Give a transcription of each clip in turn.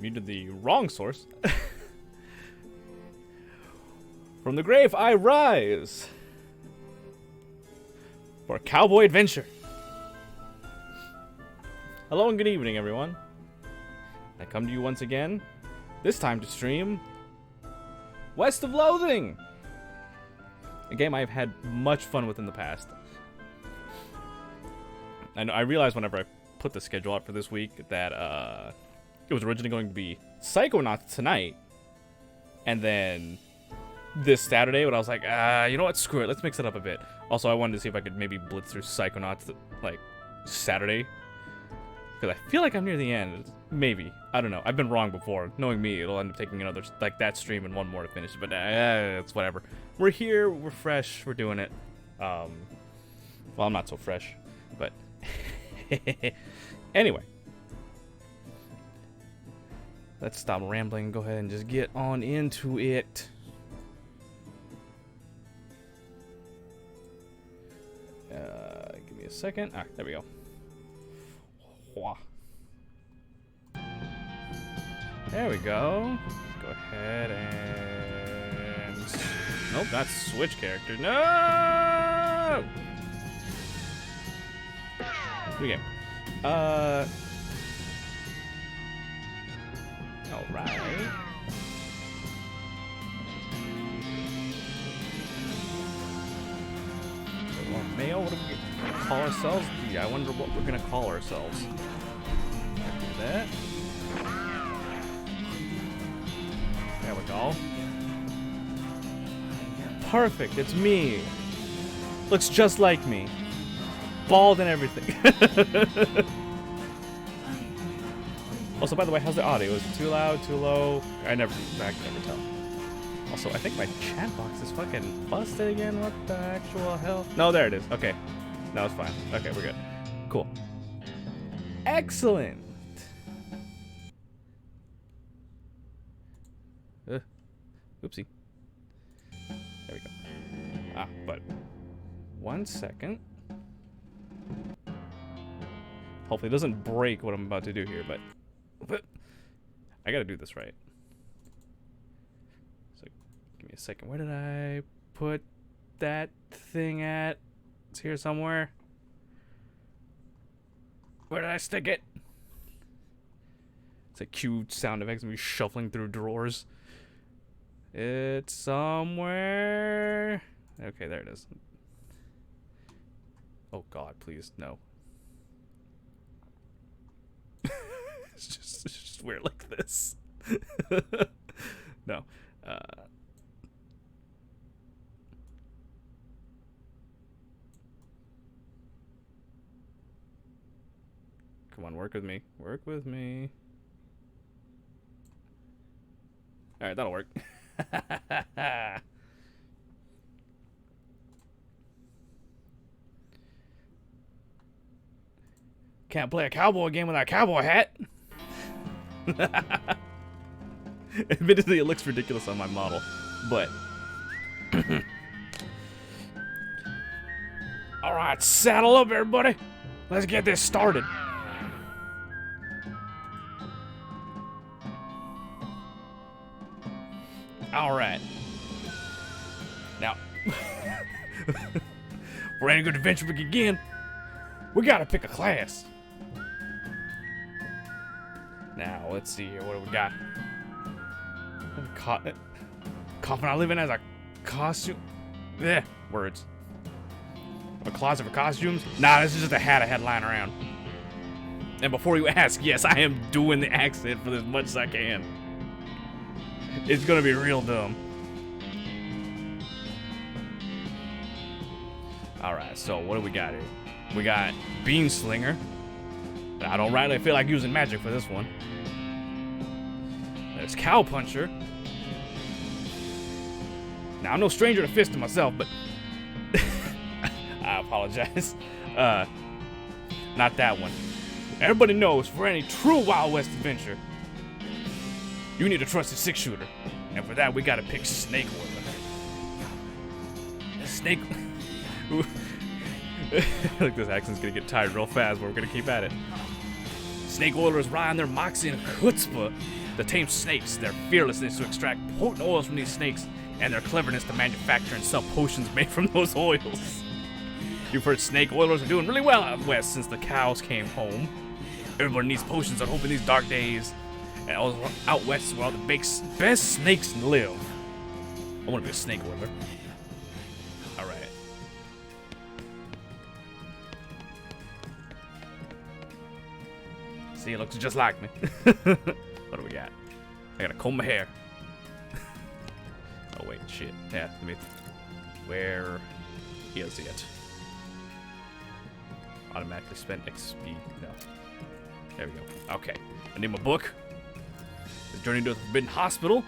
muted the wrong source. From the grave I rise for a cowboy adventure. Hello and good evening, everyone. I come to you once again, this time to stream West of Loathing, a game I've had much fun with in the past. And I realized whenever I put the schedule out for this week that it was originally going to be Psychonauts tonight, and then this Saturday, but I was like, you know what, screw it, let's mix it up a bit. Also, I wanted to see if I could maybe blitz through Psychonauts, like, Saturday, because I feel like I'm near the end. Maybe. I don't know. I've been wrong before. Knowing me, it'll end up taking another, like, that stream and one more to finish it, but it's whatever. We're here, we're fresh, we're doing it. Well, I'm not so fresh, but anyway. Let's stop rambling and go ahead and just get on into it. Give me a second. Ah, there we go. There we go. Go ahead and... Nope, that's switch character. No! New game. Alright. Mail, what do we call ourselves? Yeah, I wonder what we're gonna call ourselves. Do that. There we go. Perfect, it's me. Looks just like me. Bald and everything. Also, by the way, how's the audio? Is it too loud, too low? I can never tell. Also, I think my chat box is fucking busted again. What the actual hell? No, there it is. Okay. No, it's fine. Okay, we're good. Cool. Excellent. Oopsie. There we go. Ah, but 1 second. Hopefully it doesn't break what I'm about to do here, but I gotta do this right. Give me a second. Where did I put that thing at? It's here somewhere. Where did I stick it? It's a cute sound effects of me shuffling through drawers. It's somewhere. Okay, there it is. Oh God, please, no. It's just weird like this. No. Come on, work with me. Work with me. Alright, that'll work. Can't play a cowboy game without a cowboy hat. Admittedly, it looks ridiculous on my model, but... Alright, saddle up, everybody. Let's get this started. Alright. Now, for any good adventure we can begin, we gotta pick a class. Now, let's see here. What do we got? Coffin I live in as a costume. Words. A closet for costumes? Nah, this is just a hat I had lying around. And before you ask, yes, I am doing the accent for as much as I can. It's gonna be real dumb. Alright, so what do we got here? We got Bean Slinger. I don't rightly feel like using magic for this one. There's Cow Puncher. Now, I'm no stranger to fisting myself, but... I apologize. Not that one. Everybody knows, for any true Wild West adventure, you need a trusted six-shooter. And for that, we gotta pick Snake Oiler. Snake... Like, this accent's gonna get tired real fast, but we're gonna keep at it. Snake Oilers ride on their moxie and chutzpah The tame snakes, their fearlessness to extract potent oils from these snakes, and their cleverness to manufacture and sell potions made from those oils. You've heard snake oilers are doing really well out west since the cows came home. Everybody needs potions I hope in these dark days. And out west is where all the best snakes live. I want to be a snake oiler. Alright. See, it looks just like me. What do we got? I gotta comb my hair. Oh wait, shit. Yeah, let me. Where is it? Automatically spend XP. No. There we go. Okay. I need my book. The Journey to the Forbidden Hospital.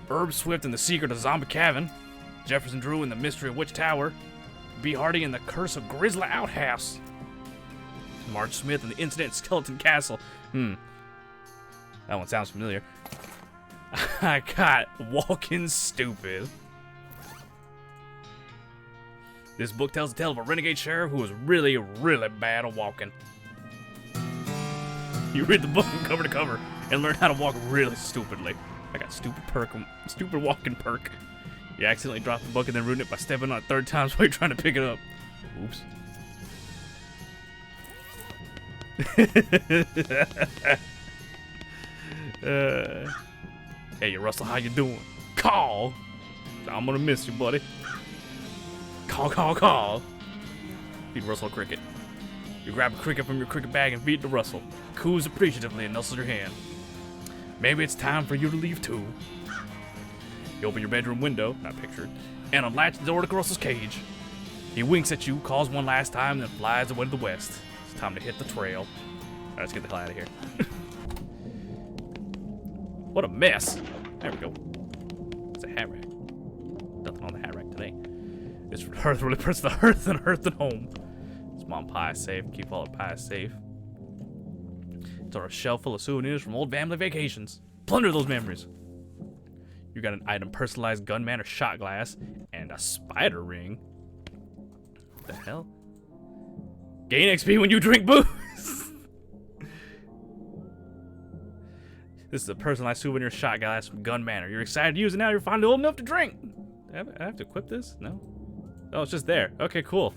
Herb Swift and the Secret of Zombie Cavern. Jefferson Drew and the Mystery of Witch Tower. B. Hardy and the Curse of Grizzly Outhouse. Marge Smith and the Incident at Skeleton Castle. That one sounds familiar. I got Walking Stupid. This book tells the tale of a renegade sheriff who was really, really bad at walking. You read the book from cover to cover and learn how to walk really stupidly. I got stupid walking perk. You accidentally drop the book and then ruin it by stepping on it 3 times while you're trying to pick it up. Oops. Hey, Russell, how you doing? Call. I'm gonna miss you, buddy. Call. Feed Russell a cricket. You grab a cricket from your cricket bag and feed it to Russell. Coos appreciatively and nuzzles your hand. Maybe it's time for you to leave too. You open your bedroom window, not pictured, and unlatch the door to Russell's cage. He winks at you, calls one last time, then flies away to the west. It's time to hit the trail. Alright, let's get the hell out of here. What a mess. There we go. It's a hat rack. Nothing on the hat rack today. This hearth really puts the hearth and home. It's mom pie safe. Keep all the pies safe. It's on a shelf full of souvenirs from old family vacations. Plunder those memories. You got an item personalized gunman or shot glass and a spider ring. What the hell? Gain XP when you drink booze. This is a personalized souvenir shot glass from Gun Manor. You're excited to use it now. You're finally old enough to drink. I have to equip this? No? Oh, it's just there. Okay, cool.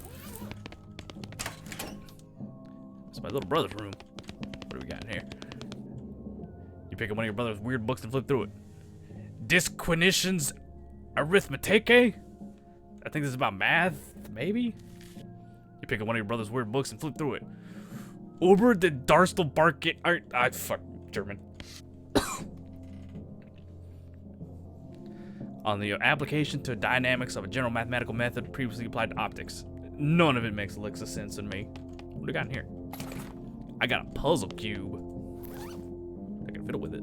It's my little brother's room. What do we got in here? You pick up one of your brother's weird books and flip through it. Disquisition's Arithmetique? I think this is about math, maybe? You pick up one of your brother's weird books and flip through it. Uber the Darstel Barket Art. Fuck German. On the application to dynamics of a general mathematical method previously applied to optics. None of it makes elixir sense in me. What do we got in here? I got a puzzle cube. I can fiddle with it.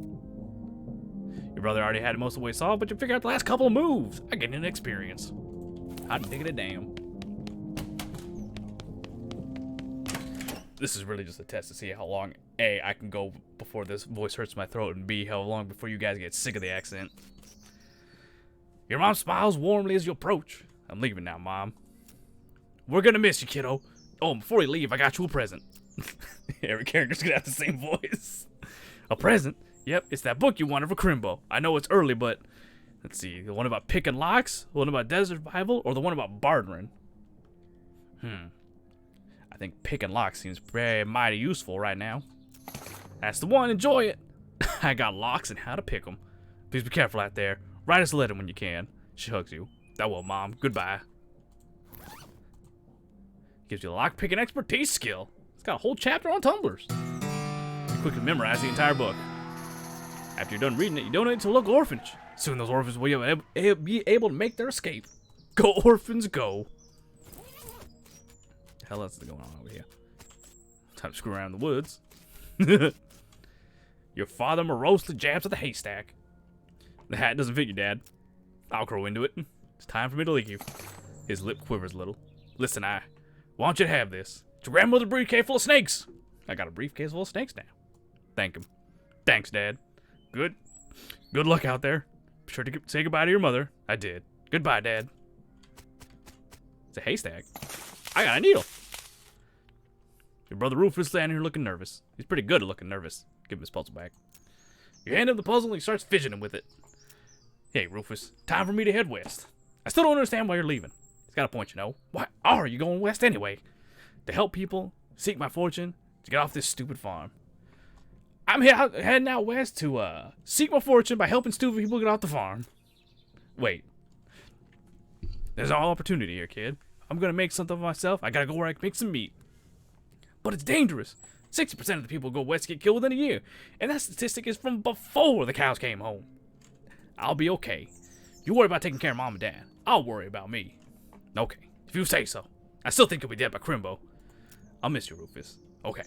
Your brother already had most of the way solved, but you figured out the last couple of moves. I get an experience. Hot digging it damn. This is really just a test to see how long A, I can go before this voice hurts my throat, and B, how long before you guys get sick of the accent. Your mom smiles warmly as you approach. I'm leaving now, Mom. We're gonna miss you, kiddo. Oh, and before you leave, I got you a present. Every character's gonna have the same voice. A present? Yep, it's that book you wanted for Crimbo. I know it's early, but let's see. The one about picking locks, the one about desert survival, or the one about bartering? I think picking locks seems very mighty useful right now. That's the one. Enjoy it. I got locks and how to pick them. Please be careful out there. Write us a letter when you can. She hugs you. That will, Mom. Goodbye. Gives you a lock-picking expertise skill. It's got a whole chapter on tumblers. You quickly memorize the entire book. After you're done reading it, you donate it to a local orphanage. Soon those orphans will be able to make their escape. Go, orphans, go. What the hell else is going on over here? Time to screw around in the woods. Your father morosely jabs at the haystack. The hat doesn't fit you, Dad. I'll grow into it. It's time for me to leave. His lip quivers a little. Listen, I want you to have this. It's your grandmother's briefcase full of snakes. I got a briefcase full of snakes now. Thank him. Thanks, Dad. Good luck out there. Be sure to say goodbye to your mother. I did. Goodbye, Dad. It's a haystack. I got a needle. Your brother Rufus is standing here looking nervous. He's pretty good at looking nervous. Give him his puzzle back. You hand him the puzzle and he starts fidgeting with it. Hey, Rufus, time for me to head west. I still don't understand why you're leaving. He's got a point, you know. Why are you going west anyway? To help people, seek my fortune, to get off this stupid farm. I'm heading out west to seek my fortune by helping stupid people get off the farm. Wait. There's all opportunity here, kid. I'm gonna make something of myself. I gotta go where I can make some meat. But it's dangerous. 60% of the people who go west get killed within a year. And that statistic is from before the cows came home. I'll be okay. You worry about taking care of mom and dad. I'll worry about me. Okay, if you say so. I still think you'll be dead by Crimbo. I'll miss you, Rufus. Okay.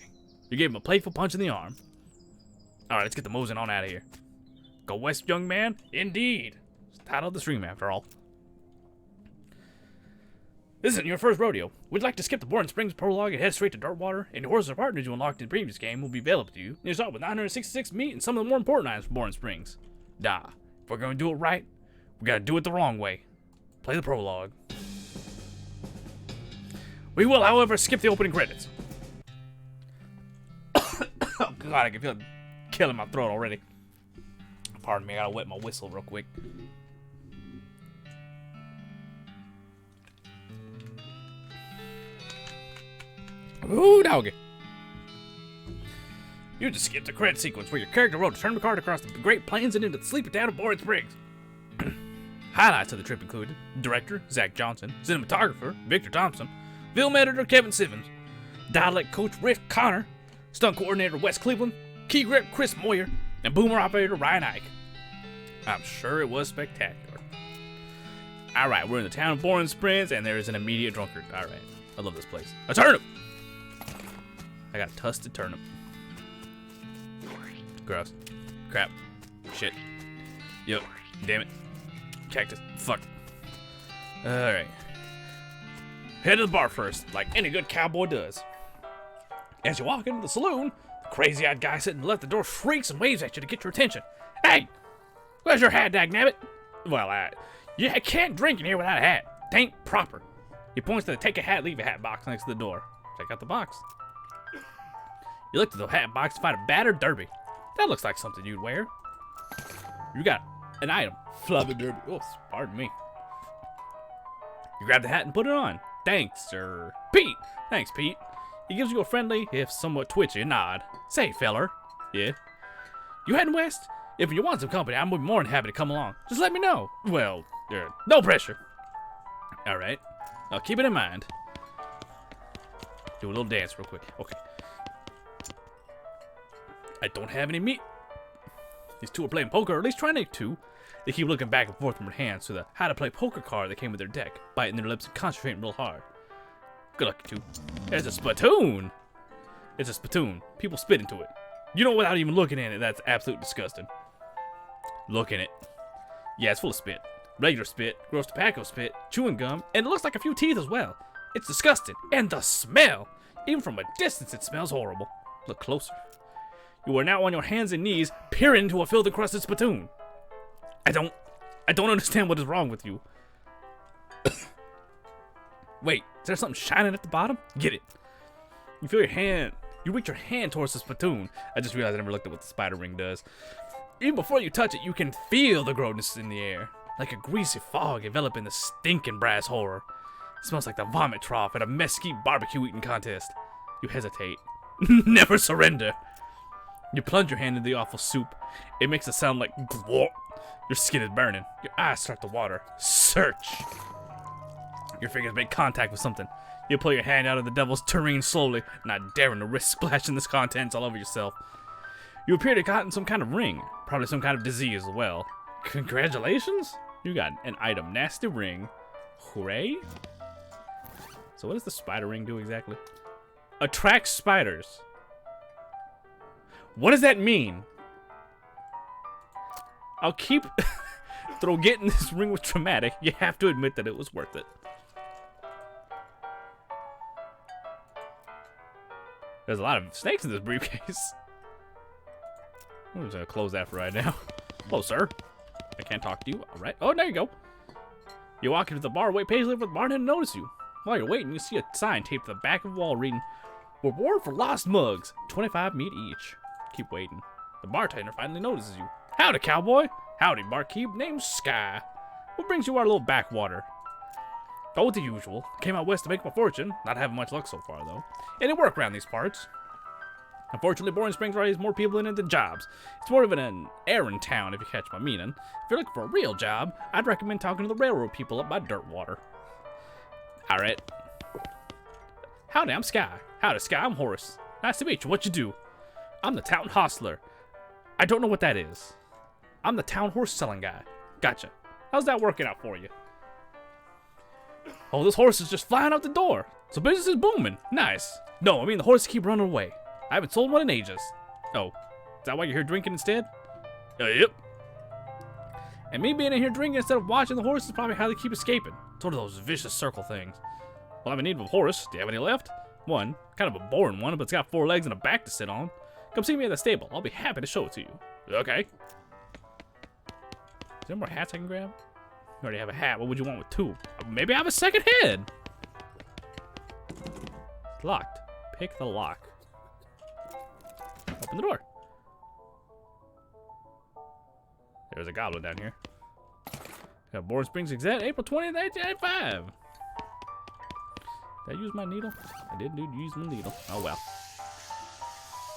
You gave him a playful punch in the arm. Alright, let's get the mosing on out of here. Go west, young man? Indeed. It's the title of the stream, after all. This isn't your first rodeo. We'd like to skip the Boring Springs prologue and head straight to Darkwater. Any horses or partners you unlocked in the previous game will be available to you. You start with 966 meat and some of the more important items from Boring Springs. If we're going to do it right, we gotta do it the wrong way. Play the prologue. We will, however, skip the opening credits. Oh god, I can feel it killing my throat already. Pardon me, I gotta wet my whistle real quick. Ooh, doggy. You just skipped the credit sequence where your character rode a tournament card across the Great Plains and into the sleepy town of Boring Springs. Highlights of the trip included director Zach Johnson, cinematographer Victor Thompson, film editor Kevin Sivens, dialect coach Rick Connor, stunt coordinator Wes Cleveland, key grip Chris Moyer, and boomer operator Ryan Ike. I'm sure it was spectacular. Alright, we're in the town of Boring Springs and there is an immediate drunkard. Alright, I love this place. A turnip! I got a tusted turnip. Gross. Crap. Shit. Yo. Damn it. Cactus. Fuck. Alright. Head to the bar first, like any good cowboy does. As you walk into the saloon, the crazy-eyed guy sitting left the door shrieks and waves at you to get your attention. Hey! Where's your hat, dagnabbit? Well, you can't drink in here without a hat. It ain't proper. He points to the take a hat, leave a hat box next to the door. Check out the box. You look to the hat box to find a battered derby. That looks like something you'd wear. You got an item. Flubby derby. Oh, pardon me. You grab the hat and put it on. Thanks, sir. Pete! Thanks, Pete. He gives you a friendly, if somewhat twitchy, nod. Say, feller. Yeah? You heading west? If you want some company, I'm more than happy to come along. Just let me know. Well, no pressure. Alright. I'll keep it in mind. Do a little dance real quick. Okay. I don't have any meat. These two are playing poker, or at least trying to. They keep looking back and forth from their hands to the how to play poker card that came with their deck, biting their lips and concentrating real hard. Good luck, you two. There's a spittoon. It's a spittoon. People spit into it. You know, without even looking at it, that's absolutely disgusting. Look in it. Yeah, it's full of spit. Regular spit, gross tobacco spit, chewing gum, and it looks like a few teeth as well. It's disgusting. And the smell! Even from a distance, it smells horrible. Look closer. You are now on your hands and knees, peering into a filth encrusted spittoon. I don't understand what is wrong with you. Wait, is there something shining at the bottom? Get it. You feel your hand. You reach your hand towards the spittoon. I just realized I never looked at what the spider ring does. Even before you touch it, you can feel the grossness in the air. Like a greasy fog enveloping the stinking brass horror. It smells like the vomit trough at a mesquite barbecue eating contest. You hesitate. Never surrender. You plunge your hand into the awful soup. It makes a sound like glorp. Your skin is burning. Your eyes start to water. Search. Your fingers make contact with something. You pull your hand out of the devil's tureen slowly, not daring to risk splashing this contents all over yourself. You appear to have gotten some kind of ring. Probably some kind of disease as well. Congratulations? You got an item. Nasty ring. Hooray. So what does the spider ring do exactly? Attracts spiders. What does that mean? I'll keep... Though getting this ring was traumatic, you have to admit that it was worth it. There's a lot of snakes in this briefcase. I'm just gonna close that for right now. Hello, sir. I can't talk to you. Alright. Oh, there you go. You walk into the bar, wait patiently for the bartender to notice you. While you're waiting, you see a sign taped to the back of the wall reading, "Reward for lost mugs. 25 meat each." Keep waiting. The bartender finally notices you. Howdy, cowboy. Howdy, barkeep. Name's Sky. What brings you our little backwater? Oh, the usual. Came out west to make my fortune. Not having much luck so far, though. It didn't work around these parts. Unfortunately, Boring Springs already has more people in it than jobs. It's more of an errand town, if you catch my meaning. If you're looking for a real job, I'd recommend talking to the railroad people up by Dirtwater. Alright. Howdy, I'm Sky. Howdy, Sky, I'm Horace. Nice to meet you. What you do? I'm the town hostler. I don't know what that is. I'm the town horse selling guy. Gotcha. How's that working out for you? Oh, this horse is just flying out the door. So business is booming. Nice. No, I mean the horses keep running away. I haven't sold one in ages. Oh, is that why you're here drinking instead? Yep. And me being in here drinking instead of watching the horses is probably how they keep escaping. Sort of those vicious circle things. Well, I'm in need of a horse. Do you have any left? One. Kind of a boring one, but it's got 4 legs and a back to sit on. Come see me at the stable. I'll be happy to show it to you. Okay. Is there more hats I can grab? You already have a hat. What would you want with 2? Maybe I have a second head. It's locked. Pick the lock. Open the door. There's a goblin down here. Got Boring Springs Gazette, April 20th, 1995. Did I use my needle? I did use my needle. Oh well.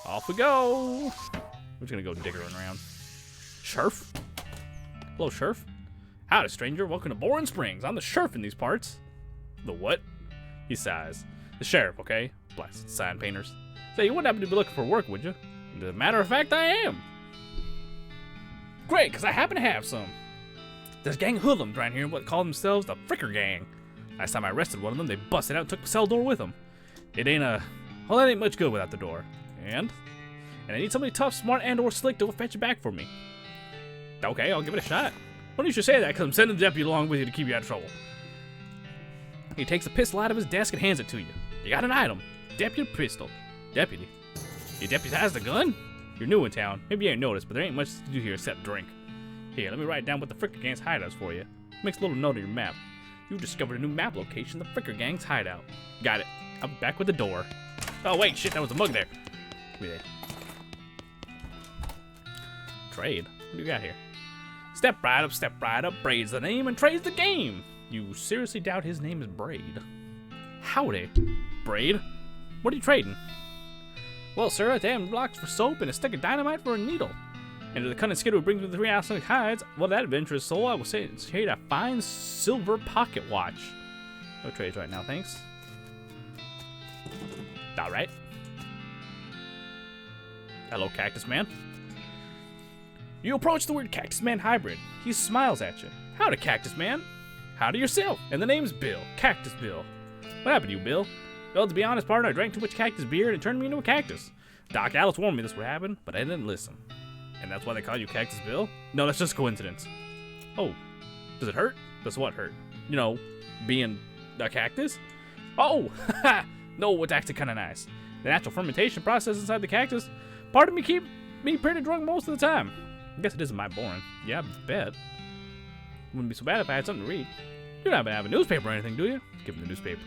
Off we go. We're just gonna go diggering around. Sheriff? Hello, Sheriff. Howdy, stranger. Welcome to Boring Springs. I'm the sheriff in these parts. The what? He sighs. The sheriff, okay? Blasted sign painters. Say, you wouldn't happen to be looking for work, would you? As a matter of fact, I am. Great, because I happen to have some. There's a gang of hoodlums right here what call themselves the Fricker Gang. Last time I arrested one of them, they busted out and took the cell door with them. It ain't well, that ain't much good without the door. And I need somebody tough, smart, and or slick to go fetch it back for me. Okay, I'll give it a shot. Why don't you say that, because I'm sending the deputy along with you to keep you out of trouble. He takes a pistol out of his desk and hands it to you. You got an item. Deputy pistol. Deputy. You deputized a gun? You're new in town. Maybe you ain't noticed, but there ain't much to do here except drink. Here, let me write down what the Fricker Gang's hideout's for you. Makes a little note on your map. You discovered a new map location, the Fricker Gang's hideout. Got it. I'm back with the door. Oh, wait, shit, that was a mug there. Give me that. Trade? What do you got here? Step right up, Braid's the name, and trade's the game. You seriously doubt his name is Braid? Howdy. Braid? What are you trading? Well, sir, a damn blocks for soap and a stick of dynamite for a needle. And to the cunning skid who brings me the 3 arsenic hides, well, that adventurous soul, I will say it's trade a fine silver pocket watch. No trades right now, thanks. Alright. Hello, Cactus Man. You approach the weird Cactus Man hybrid. He smiles at you. Howdy, Cactus Man. Howdy yourself. And the name's Bill. Cactus Bill. What happened to you, Bill? Well, to be honest, partner, I drank too much cactus beer and it turned me into a cactus. Doc Alice warned me this would happen, but I didn't listen. And that's why they call you Cactus Bill? No, that's just coincidence. Oh, does it hurt? Does what hurt? You know, being a cactus? Oh, no, it's actually kind of nice. The natural fermentation process inside the cactus, pardon me, keep me pretty drunk most of the time. I guess it isn't my boring. Yeah, I bet. Wouldn't be so bad if I had something to read. You don't have a newspaper or anything, do you? Give him the newspaper.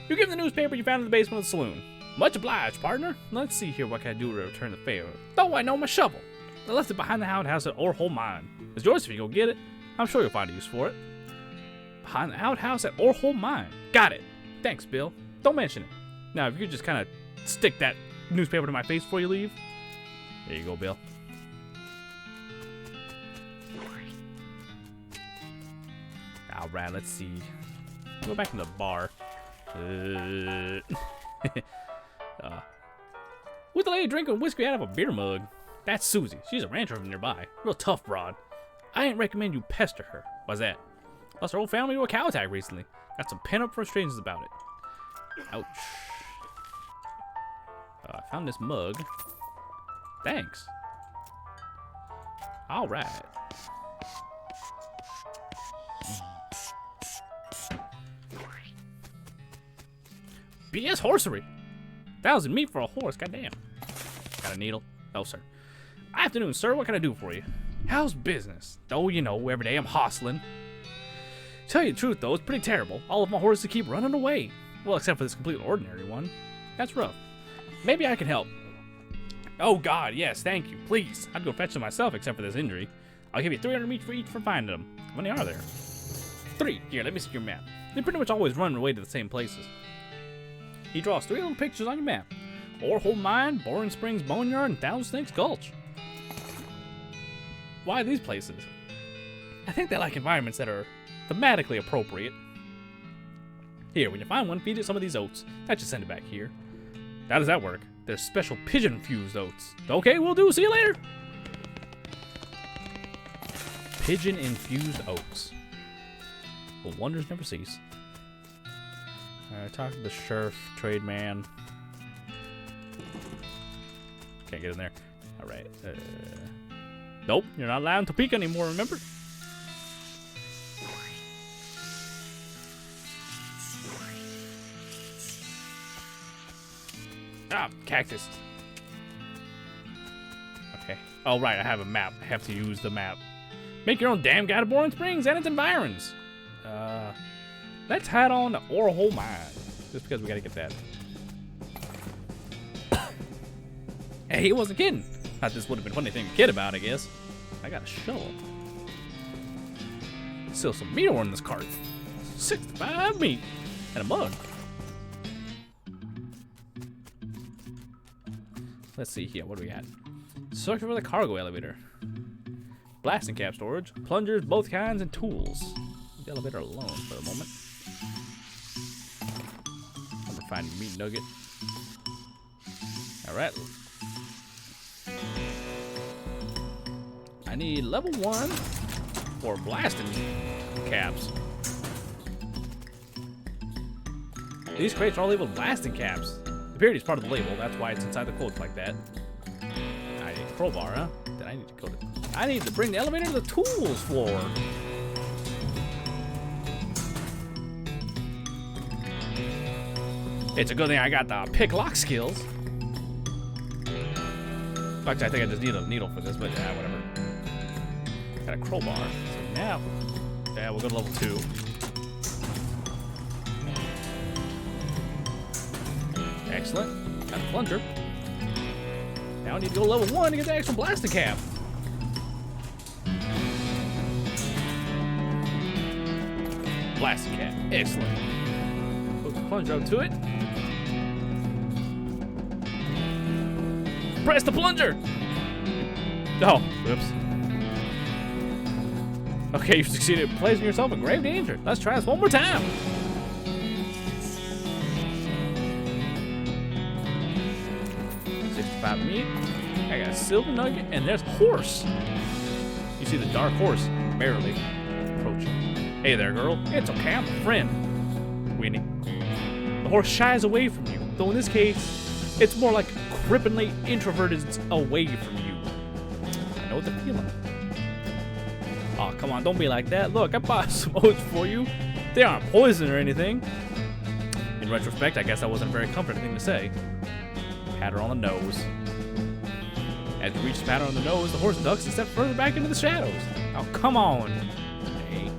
You give him the newspaper you found in the basement of the saloon. Much obliged, partner. Let's see here what can I do to return the favor. Oh, I know, my shovel. I left it behind the outhouse at Orhole Mine. It's yours if you go get it. I'm sure you'll find a use for it. Behind the outhouse at Orhole Mine. Got it. Thanks, Bill. Don't mention it. Now, if you could just kind of stick that newspaper to my face before you leave. There you go, Bill. Alright, let's see. Go back to the bar. With the lady drinking whiskey out of a beer mug. That's Susie. She's a rancher from nearby. Real tough broad. I ain't recommend you pester her. Why's that? Lost her whole family to a cow attack recently. Got some pent-up frustrations about it. Ouch. I found this mug. Thanks. Alright. BS horsery. 1,000 meat for a horse, goddamn. Got a needle? Oh, sir. Afternoon, sir. What can I do for you? How's business? Oh, you know, every day I'm hustling. Tell you the truth, though, it's pretty terrible. All of my horses keep running away. Well, except for this completely ordinary one. That's rough. Maybe I can help. Oh God, yes, thank you. Please, I'd go fetch them myself, except for this injury. I'll give you 300 each for finding them. How many are there? 3. Here, let me see your map. They pretty much always run away to the same places. He draws 3 little pictures on your map. Orehole Mine, Boring Springs Boneyard, and Thousand Snakes Gulch. Why these places? I think they like environments that are thematically appropriate. Here, when you find one, feed it some of these oats. That should send it back here. How does that work? They're special pigeon-infused oats. Okay, will do. See you later. Pigeon-infused oats. The wonders never cease. Alright, talk to the sheriff, trade man. Can't get in there. Alright. Nope, you're not allowed to peek anymore, remember? Ah, cactus. Okay. Oh, right, I have a map. I have to use the map. Make your own damn guide to Boring Springs and its environs. Let's head on to Orehole Mine. Just because we gotta get that. Hey, he wasn't kidding. Thought this would have been a funny thing to kid about, I guess. I got a shovel. Still some meat ore in this cart. 65 meat. And a mug. Let's see here. What do we got? Search for the cargo elevator. Blasting cap storage. Plungers, both kinds, and tools. Leave the elevator alone for the moment. I'm gonna find meat nugget. Alright. I need level 1 for blasting caps. These crates are all labeled blasting caps. The period is part of the label, that's why it's inside the quotes like that. I need a crowbar, huh? Then I need to go to... I need to bring the elevator to the tools floor. It's a good thing I got the pick lock skills. Actually, I think I just need a needle for this, but yeah, whatever. Got a crowbar. So now, yeah, we'll go to level 2. Excellent. Got a plunger. Now I need to go to level 1 to get the extra blasting cap. Blasting cap. Excellent. Hook the plunger up to it. Press the plunger! Oh, whoops. Okay, you succeeded in placing yourself in grave danger. Let's try this one more time. Meat. I got a silver nugget, and there's a horse. You see the dark horse barely approaching. Hey there, girl. It's okay, I'm a friend. Weenie. The horse shies away from you, though in this case, it's more like cripplingly introverted away from you. I know the feeling. Oh, come on, don't be like that. Look, I bought some oats for you. They aren't poison or anything. In retrospect, I guess that wasn't a very comforting thing to say. Pat her on the nose. As you reach the pat her on the nose, the horse ducks and steps further back into the shadows. Oh, come on. Hey.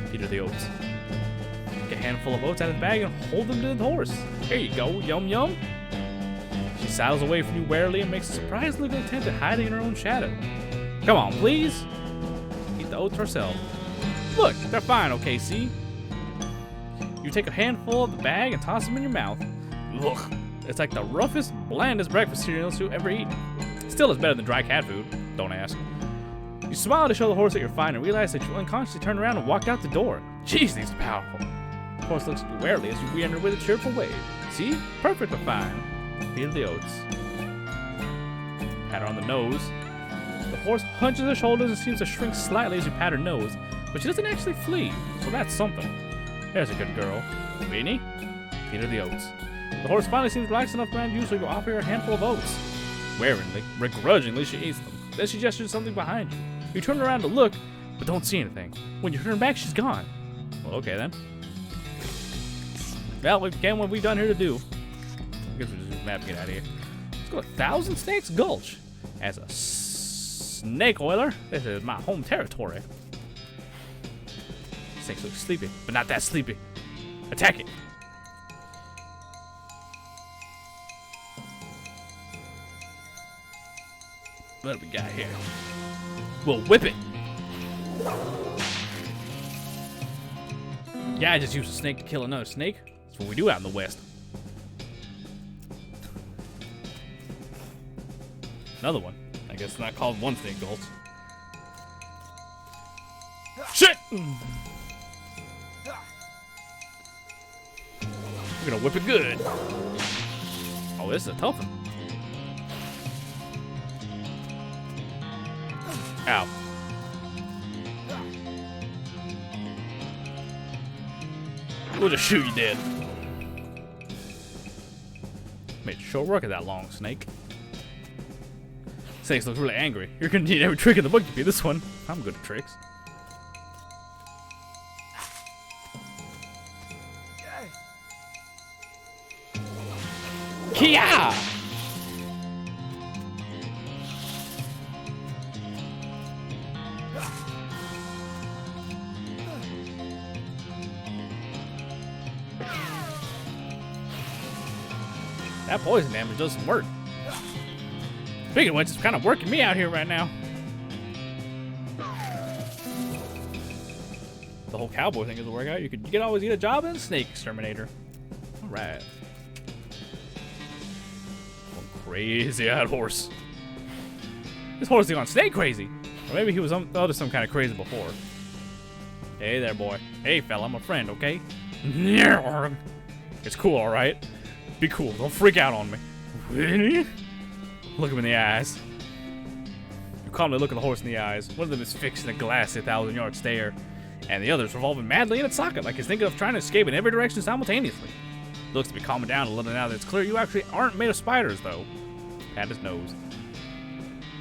Feed her the oats. Take a handful of oats out of the bag and hold them to the horse. Here you go, yum yum. She sidles away from you warily and makes a surprisingly good attempt at hiding in her own shadow. Come on, please. Eat the oats herself. Look, they're fine, okay, see? You take a handful of the bag and toss them in your mouth. Ugh. It's like the roughest, blandest breakfast cereals you've ever eaten. Still, it's better than dry cat food. Don't ask. You smile to show the horse that you're fine and realize that you unconsciously turn around and walk out the door. Jeez, these are powerful. The horse looks at you warily as you re-enter with a cheerful wave. See? Perfect but fine. Feed her the oats. Pat her on the nose. The horse hunches her shoulders and seems to shrink slightly as you pat her nose, but she doesn't actually flee, so that's something. There's a good girl. Weenie? Feed her the oats. The horse finally seems relaxed enough around you, so you offer her a handful of oats. Waringly, begrudgingly, she eats them. Then she gestures something behind you. You turn around to look, but don't see anything. When you turn back, she's gone. Well, okay then. Well, we've done what we've done here to do. I guess we'll just map and get out of here. Let's go to Thousand Snakes Gulch. As a snake oiler, this is my home territory. Snakes look sleepy, but not that sleepy. Attack it. What do we got here? We'll whip it. Yeah, I just used a snake to kill another snake. That's what we do out in the West. Another one. I guess it's not called one snake gulch. Shit! We're gonna whip it good. Oh, this is a tough one. Ow. We'll just shoot you dead. Made short work of that long snake. Snakes look really angry. You're gonna need every trick in the book to beat this one. I'm good at tricks. Kia! That poison damage does some work. Speaking of which, it's kind of working me out here right now. The whole cowboy thing doesn't work out. You could always get a job in Snake Exterminator. All right. Crazy-eyed horse. This horse is gone snake crazy. Or maybe he was under some kind of crazy before. Hey there, boy. Hey, fella, I'm a friend, okay? It's cool, all right? Be cool. Don't freak out on me. Look him in the eyes. You calmly look at the horse in the eyes. One of them is fixed in a glassy 1,000-yard stare, and the other is revolving madly in its socket, like he's thinking of trying to escape in every direction simultaneously. He looks to be calming down a little now that it's clear you actually aren't made of spiders, though. Pat his nose.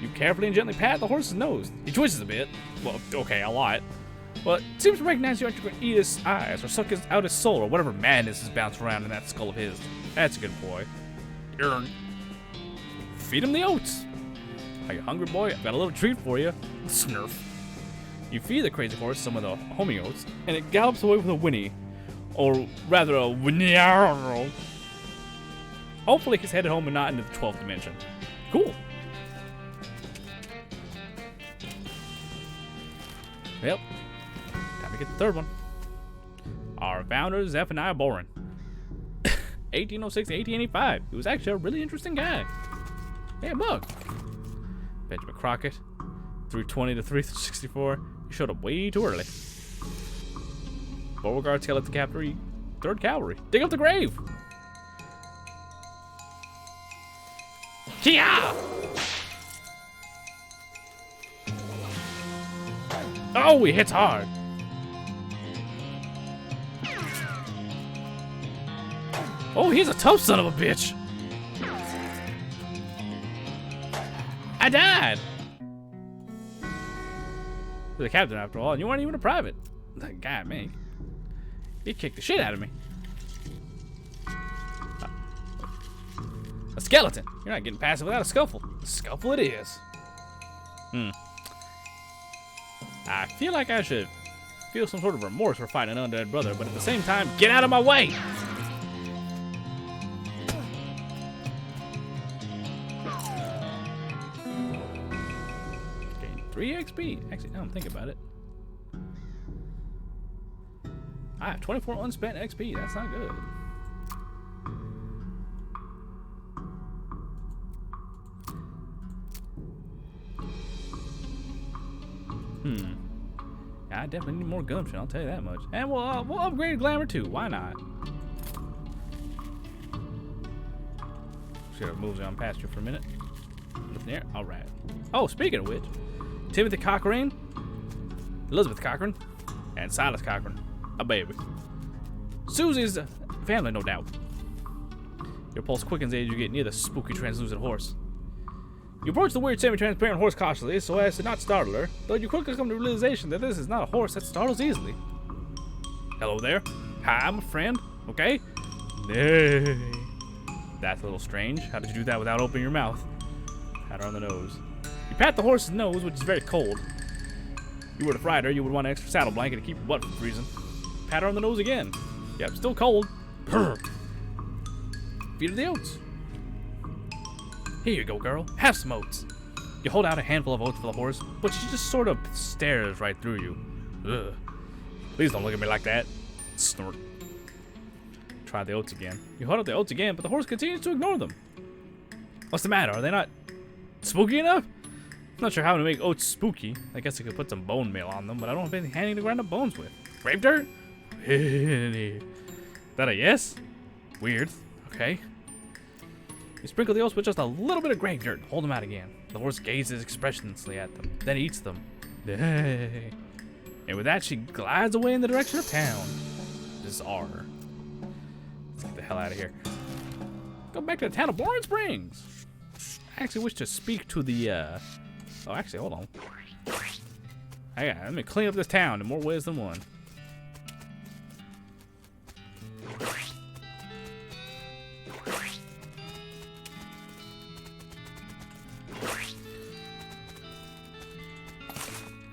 You carefully and gently pat the horse's nose. He twitches a bit. Well, okay, a lot. But it seems to recognize you aren't going to eat his eyes or suck out his soul or whatever madness is bouncing around in that skull of his. That's a good boy. Feed him the oats. Are you hungry, boy? I've got a little treat for you. Snurf. You feed the crazy horse some of the homing oats, and it gallops away with a whinny. Or rather, a whinny. Hopefully he's headed home and not into the 12th dimension. Cool. Yep. Time to get the third one. Our founder, Zephaniah Boren. 1806 to 1885. He was actually a really interesting guy. Hey, a bug. Benjamin Crockett. 320 to 364. He showed up way too early. Beauregard, Skeleton Cavalry, 3rd Cavalry. Dig up the grave. Kia! Oh, he hits hard. Oh, he's a tough son of a bitch. I died. You're the captain after all, and you weren't even a private. God, man. He kicked the shit out of me. A skeleton. You're not getting past it without a scuffle. A scuffle it is. I feel like I should feel some sort of remorse for fighting an undead brother, but at the same time, get out of my way! Gain 3 XP. Actually, now I'm thinking about it. I have 24 unspent XP. That's not good. I definitely need more gumption, I'll tell you that much. And we'll upgrade Glamour too. Why not? See what moves on past you for a minute. Nothing there. All right. Oh, speaking of which, Timothy Cochrane, Elizabeth Cochrane, and Silas Cochrane, a baby. Susie's family, no doubt. Your pulse quickens as you get near the spooky translucent horse. You approach the weird semi-transparent horse cautiously so as to not startle her, though you quickly come to the realization that this is not a horse that startles easily. Hello there. Hi, I'm a friend, okay? Nay. That's a little strange. How did you do that without opening your mouth? Pat her on the nose. You pat the horse's nose, which is very cold. If you were to ride her, you would want an extra saddle blanket to keep your butt from freezing. Pat her on the nose again. Yep, still cold. Feed her the oats. Here you go, girl. Have some oats. You hold out a handful of oats for the horse, but she just sort of stares right through you. Ugh. Please don't look at me like that. Snort. Try the oats again. You hold out the oats again, but the horse continues to ignore them. What's the matter? Are they not spooky enough? I'm not sure how to make oats spooky. I guess I could put some bone meal on them, but I don't have anything handy to grind up bones with. Grave dirt? That a yes? Weird. Okay. You sprinkle the oats with just a little bit of grave dirt. Hold them out again. The horse gazes expressionlessly at them, then eats them. And with that, she glides away in the direction of town. Bizarre. Let's get the hell out of here. Go back to the town of Boring Springs. I actually wish to speak to the, oh, actually, hold on. Let me clean up this town in more ways than one.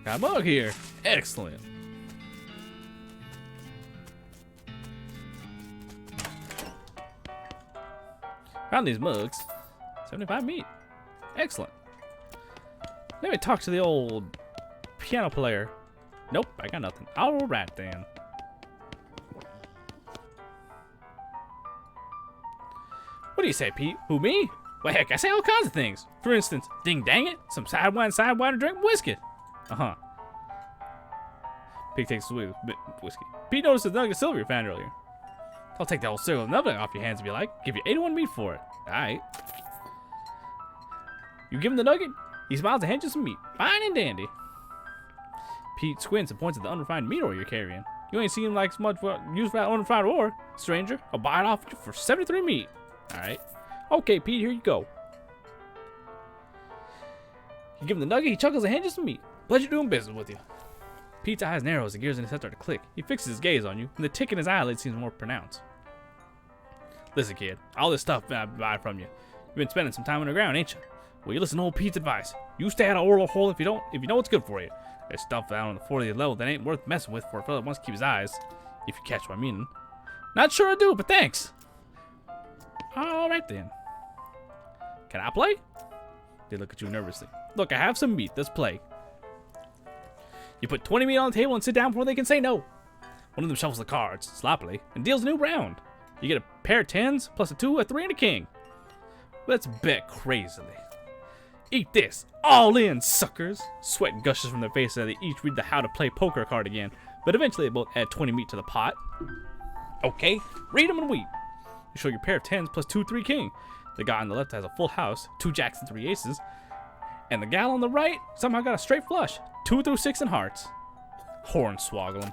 Got a mug here. Excellent. Found these mugs. 75 meat. Excellent. Let me talk to the old piano player. Nope, I got nothing. Alright then. What do you say, Pete? Who, me? Well, heck, I say all kinds of things. For instance, ding dang it, some sidewinder, and drink whiskey. Uh-huh. Pete takes the whiskey. Pete noticed the nugget of silver you found earlier. I'll take that old silver nugget off your hands if you like. Give you 81 meat for it. Alright. You give him the nugget, he smiles and hands you some meat. Fine and dandy. Pete squints and points at the unrefined meat ore you're carrying. You ain't seen like much use for that unrefined ore, stranger. I'll buy it off you for 73 meat. Alright. Okay, Pete, here you go. You give him the nugget, he chuckles and hands you some meat. Pleasure doing business with you. Pete's eyes narrow as the gears in his head start to click. He fixes his gaze on you, and the tick in his eyelid seems more pronounced. Listen, kid, all this stuff I buy from you. You've been spending some time underground, ain't you? Well, you listen to old Pete's advice. You stay out of Orlo Hole if you know what's good for you. There's stuff out on the 40th level that ain't worth messing with for a fella that wants to keep his eyes. If you catch what I mean. Not sure I do, but thanks. Alright then. Can I play? They look at you nervously. Look, I have some meat. Let's play. You put 20 meat on the table and sit down before they can say no. One of them shuffles the cards, sloppily, and deals a new round. You get a pair of 10s, plus a 2, a 3, and a king. Let's bet crazily. Eat this. All in, suckers. Sweat gushes from their faces as they each read the how to play poker card again, but eventually they both add 20 meat to the pot. Okay, read them and weep. You show your pair of 10s plus 2, 3, king. The guy on the left has a full house, 2 jacks and 3 aces. And the gal on the right somehow got a straight flush, 2 through 6 in hearts. Hornswoggle him.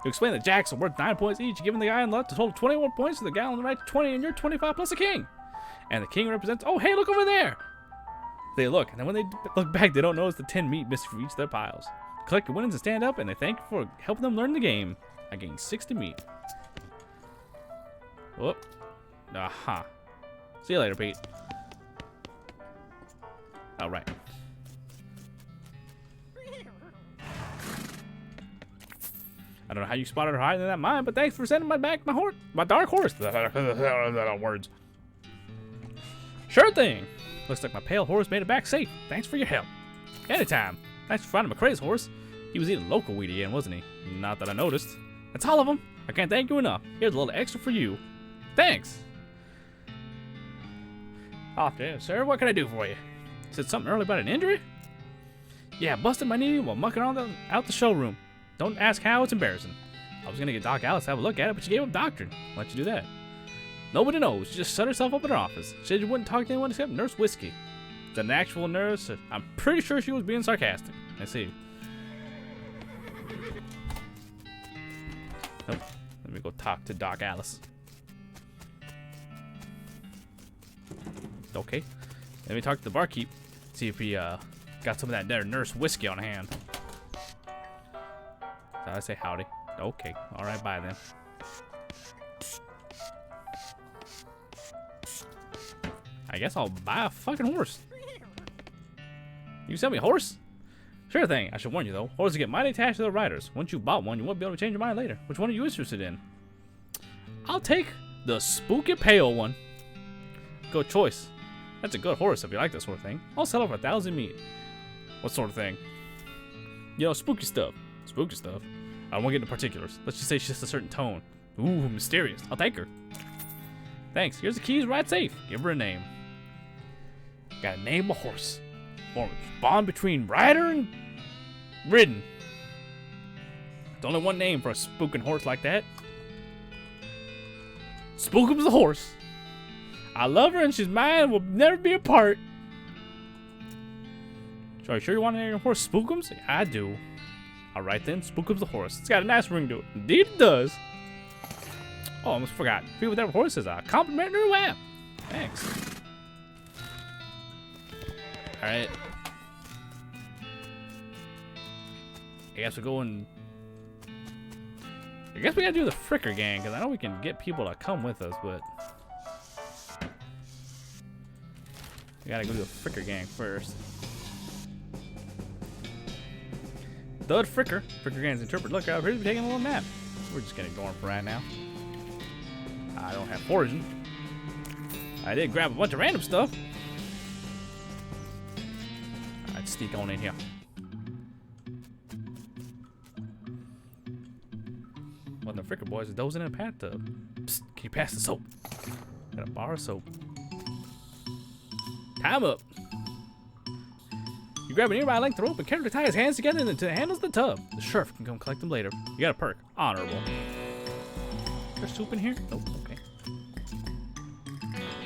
You explain that jacks are worth 9 points each, giving the guy on the left a total of 21 points, to the gal on the right 20, and you're 25 plus a king. And the king represents, oh hey, look over there. They look, and then when they look back, they don't notice the 10 meat missing from each of their piles. Collect your winnings and stand up, and they thank you for helping them learn the game. I gained 60 meat. Whoop. Aha. See you later, Pete. Alright. I don't know how you spotted her hiding in that mine, but thanks for sending my dark horse. Words. Sure thing. Looks like my pale horse made it back safe. Thanks for your help. Anytime. Thanks for finding McCrae's horse. He was eating local weed again, wasn't he? Not that I noticed. That's all of them. I can't thank you enough. Here's a little extra for you. Thanks. Afternoon, sir. What can I do for you? Said something earlier about an injury? Yeah, busted my knee while mucking out the showroom. Don't ask how, it's embarrassing. I was gonna get Doc Alice to have a look at it, but she gave up doctoring. Why'd you do that? Nobody knows. She just shut herself up in her office. She said you wouldn't talk to anyone except Nurse Whiskey. Is that an actual nurse? I'm pretty sure she was being sarcastic. I see. Oh, let me go talk to Doc Alice. Okay. Let me talk to the barkeep. See if he got some of that there Nurse Whiskey on hand. Did I say howdy? Okay. Alright, bye then. I guess I'll buy a fucking horse. You sell me a horse? Sure thing. I should warn you though. Horses get mighty attached to their riders. Once you bought one, you won't be able to change your mind later. Which one are you interested in? I'll take the spooky pale one. Good choice. That's a good horse if you like that sort of thing. I'll sell it for 1,000 meat. What sort of thing? You know, spooky stuff. Spooky stuff? I don't want to get into particulars. Let's just say she's just a certain tone. Ooh, mysterious. I'll take her. Thanks. Here's the keys, right safe. Give her a name. Gotta name a horse. Bond between rider and ridden. There's only one name for a spooking horse like that. Spookum's the horse. I love her and she's mine. We'll never be apart. So are you sure you want to name your horse Spookums? Yeah, I do. Alright then, Spookums the horse. It's got a nice ring to it. Indeed it does. Oh, I almost forgot. People with every horse is a complimentary whap. Thanks. Alright. I guess we go and... I guess we gotta do the Fricker gang, because I know we can get people to come with us, but... We gotta go do the Fricker gang first. Thud Fricker. Fricker gang's interpret. Look, out here we're taking a little nap. We're just gonna ignore him for right now. I don't have foraging. I did grab a bunch of random stuff. I'd sneak on in here. One of the Fricker boys is dozing in a bathtub. Psst, can you pass the soap? Got a bar of soap. Time up. You grab a nearby length of rope and carefully tie his hands together until it handles the tub. The sheriff can come collect them later. You got a perk. Honorable. There's soup in here? Nope, okay.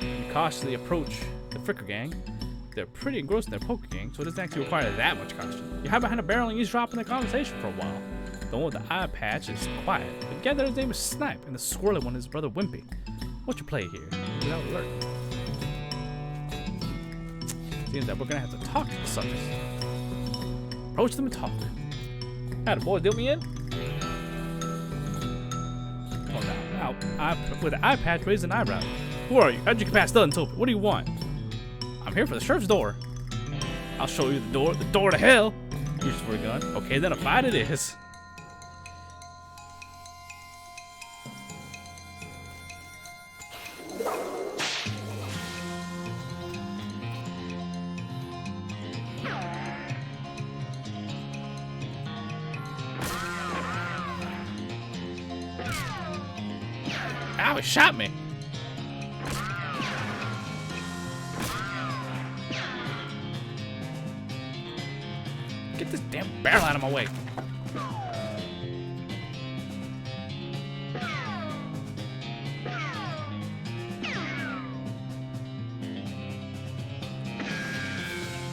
You cautiously approach the Fricker gang. They're pretty engrossed in their poker game, so it doesn't actually require that much caution. You hide behind a barrel and eavesdrop in the conversation for a while. The one with the eye patch is quiet, but together his name is Snipe, and the squirrely one is his brother Wimpy. What's your play here? Without alert. Seems that we're gonna have to talk to the suckers. Approach them and talk. How'd the boys deal me in? Oh, now, with the eye patch, raise an eyebrow. Who are you? How'd you get past the untoped? What do you want? I'm here for the sheriff's door. I'll show you the door to hell. Reaches for a gun. Okay, then a fight it is. Ow, it shot me. Get this damn barrel out of my way.